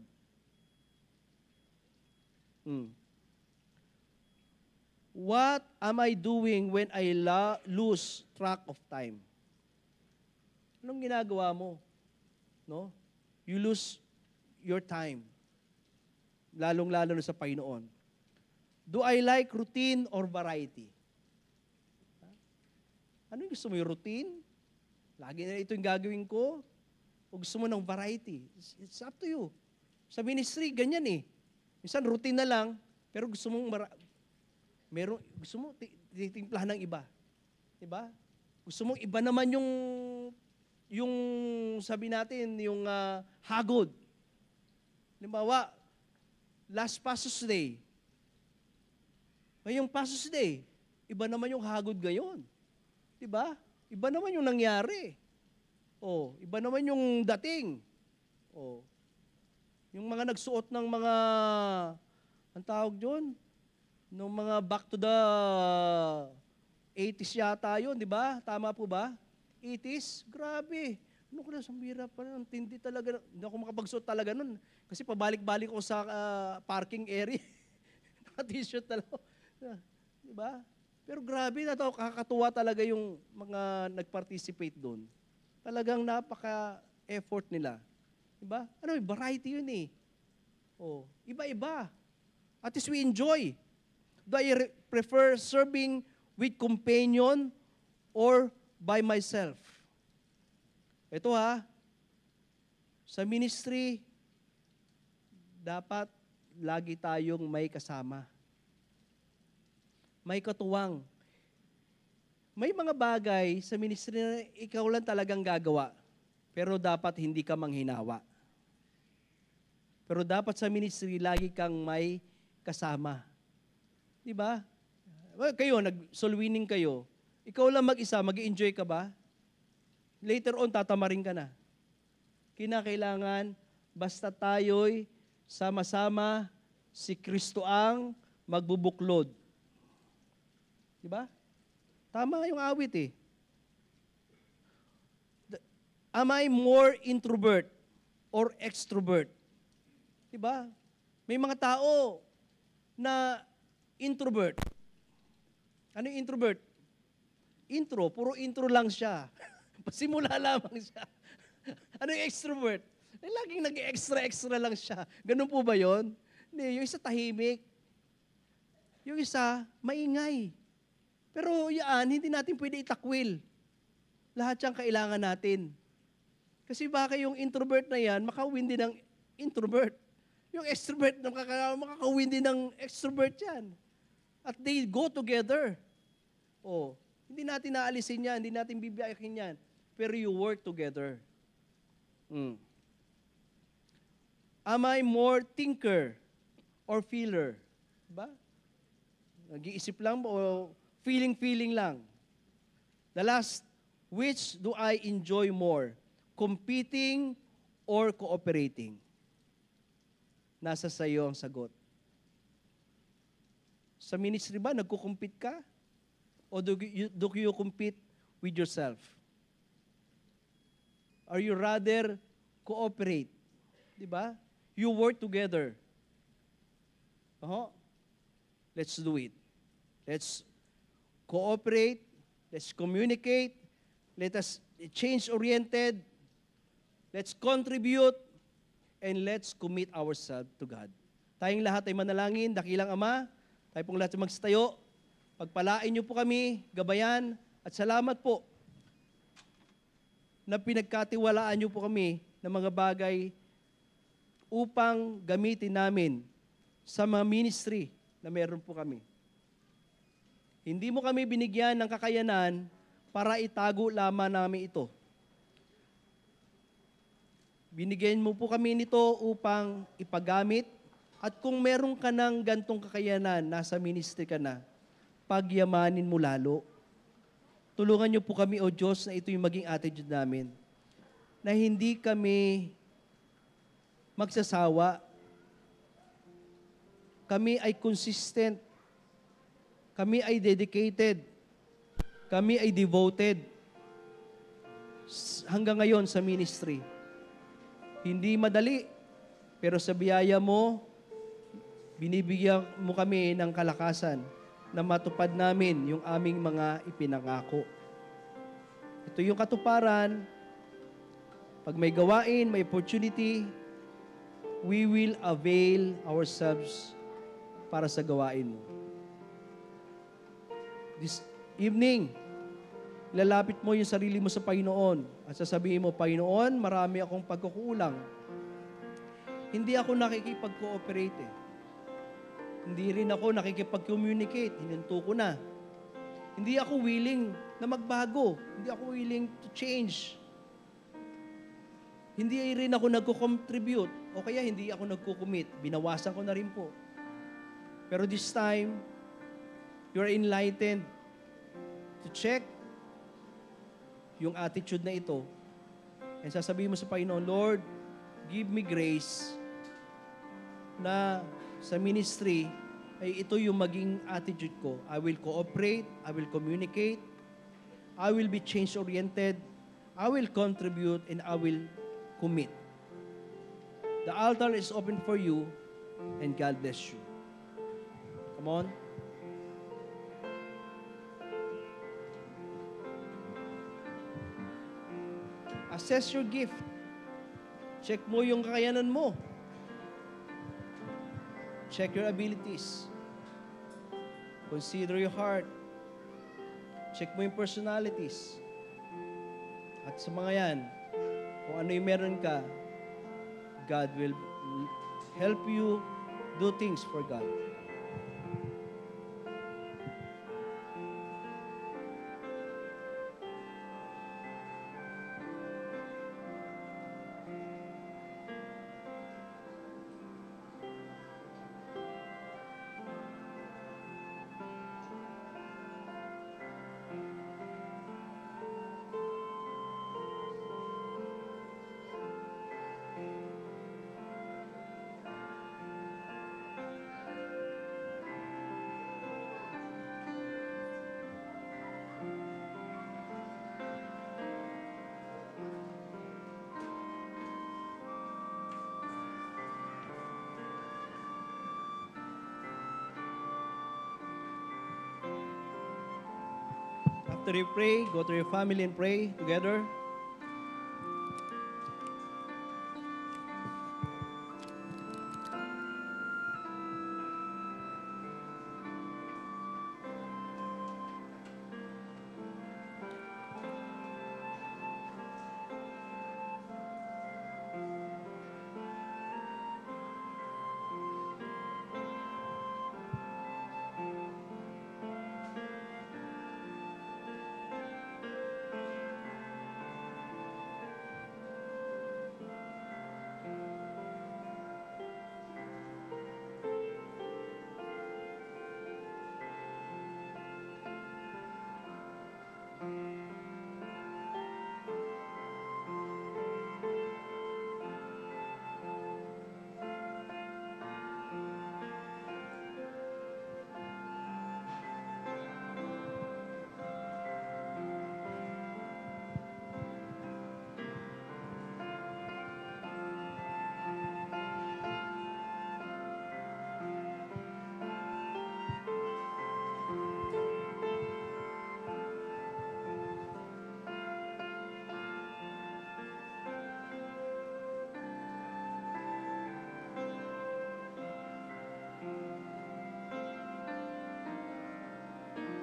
What am I doing when I lose track of time? Anong ginagawa mo? No? You lose your time. Lalong-lalo na sa Panginoon. Do I like routine or variety? Ano yung gusto mo? Yung routine? Lagi na ito yung gagawin ko? O gusto mo ng variety? It's up to you. Sa ministry, ganyan eh. Minsan routine na lang, pero gusto mong gusto mo titimplahan ng iba. Diba? Gusto mong iba naman yung sabi natin, yung hagod. Halimbawa, last Pastor's Day. Ngayong Pastor's Day, iba naman yung hagod ngayon. Diba? Iba naman yung nangyari. Oh, iba naman yung dating. Oh. Yung mga nagsuot ng mga, ang tawag doon, ng mga back to the 80s yata yun, di ba? Tama po ba? 80s? Grabe. Ano ko na, sambira pa na, tindi talaga. Hindi ako makapagsuot talaga nun. Kasi pabalik-balik ako sa parking area. Naka-t-shirt talaga. Di ba? Pero grabe na to, kakatuwa talaga yung mga nag-participate doon. Talagang napaka-effort nila. Diba? Ano, variety yun eh. Oh, iba-iba. At least we enjoy. Do I prefer serving with companion or by myself? Ito ha, sa ministry, dapat lagi tayong may kasama. May katuwang. May mga bagay sa ministry na ikaw lang talagang gagawa, pero dapat hindi ka manghinawa. Pero dapat sa ministry, lagi kang may kasama. Di ba? Well, kayo, nag-soul winning kayo. Ikaw lang mag-isa, mag-enjoy ka ba? Later on, tatamarin ka na. Kinakailangan, basta tayo'y sama-sama, si Kristo ang magbubuklod. Di ba? Tama yung awit eh. Am I more introvert or extrovert? Di ba? May mga tao na introvert. Ano yung introvert? intro, puro intro lang siya. Pasimula lamang siya. Ano yung extrovert? Laging nag-extra lang siya. Ganun po ba yon? Hindi, yung isa tahimik. Yung isa, maingay. Pero yan, hindi natin pwede itakwil. Lahat siyang kailangan natin. Kasi baka yung introvert na yan, makawin din ng introvert. Yung extrovert na makakawin din ng extrovert yan. At they go together. Oh, hindi natin naalisin yan, hindi natin bibiyakin yan. Pero you work together. Am I more thinker or feeler? Diba? Nag-iisip lang o feeling lang? The last, which do I enjoy more? Competing or cooperating? Nasa sayo ang sagot. Sa ministry ba, nagko-compete ka? O do you compete with yourself? Or you rather cooperate? Diba? You work together. Let's do it. Let's cooperate. Let's communicate. Let us change-oriented. Let's contribute. And let's commit ourselves to God. Tayong lahat ay manalangin, dakilang Ama. Tayo pong lahat magstayo. Pagpalain niyo po kami, gabayan, at salamat po na pinagkatiwalaan niyo po kami ng mga bagay upang gamitin namin sa mga ministry na meron po kami. Hindi mo kami binigyan ng kakayanan para itago lamang namin ito. Binigyan mo po kami nito upang ipagamit at kung meron ka ng gantong kakayanan, nasa ministry ka na, pagyamanin mo lalo. Tulungan niyo po kami, O Diyos, na ito yung maging attitude namin. Na hindi kami magsasawa. Kami ay consistent. Kami ay dedicated. Kami ay devoted. Hanggang ngayon sa ministry. Hindi madali, pero sa biyaya mo, binibigyan mo kami ng kalakasan na matupad namin yung aming mga ipinangako. Ito yung katuparan. Pag may gawain, may opportunity, we will avail ourselves para sa gawain mo. This evening, ilalapit mo yung sarili mo sa Panginoon at sasabihin mo, Panginoon, marami akong pagkukulang. Hindi ako nakikipag-cooperate eh. Hindi rin ako nakikipag-communicate. Hininto ko na. Hindi ako willing na magbago. Hindi ako willing to change. Hindi rin ako nagko-contribute. O kaya hindi ako nagko-commit. Binawasan ko na rin po. Pero this time, you're enlightened to check yung attitude na ito. And sasabihin mo sa Panginoon, Lord, give me grace na sa ministry, ay ito yung maging attitude ko. I will cooperate, I will communicate, I will be change-oriented, I will contribute, and I will commit. The altar is open for you, and God bless you. Come on. Assess your gift. Check mo yung kakayanan mo. Check your abilities. Consider your heart. Check mo yung personalities. At sa mga yan, kung ano yung meron ka, God will help you do things for God. After you pray, go to your family and pray together.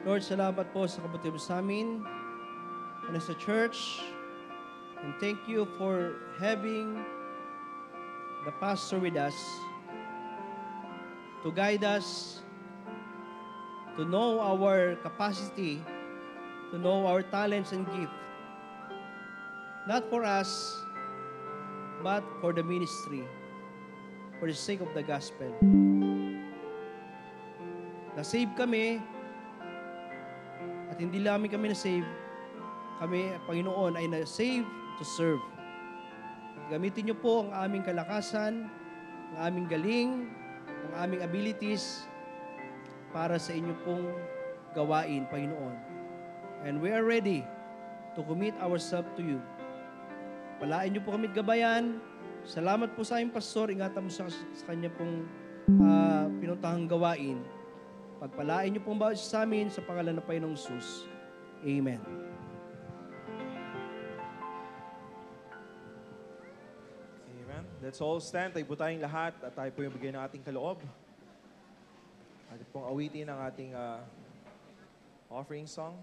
Lord, salamat po sa kabutihan mo sa amin and as a church. And thank you for having the pastor with us to guide us, to know our capacity, to know our talents and gift. Not for us, but for the ministry, for the sake of the gospel. Na-save kami, at hindi lamang kami na-save, kami, Panginoon, ay na-save to serve. Gamitin niyo po ang aming kalakasan, ang aming galing, ang aming abilities para sa inyo pong gawain, Panginoon. And we are ready to commit ourselves to you. Palain niyo po kami at gabayan. Salamat po sa aming pastor. Ingatan mo sa kanya pong pinuntahang gawain. Pagpalain niyo pong bawat isa sa amin sa pangalan ng Panginoong Jesus. Amen. Amen. Let's all stand. Tayo po tayong lahat at tayo po yung bigay ng ating kaloob. Atin pong awitin ang ating offering song.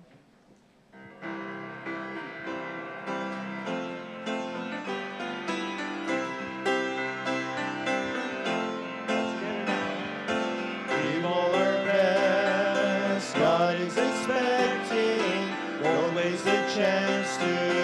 God is expecting, don't waste a chance to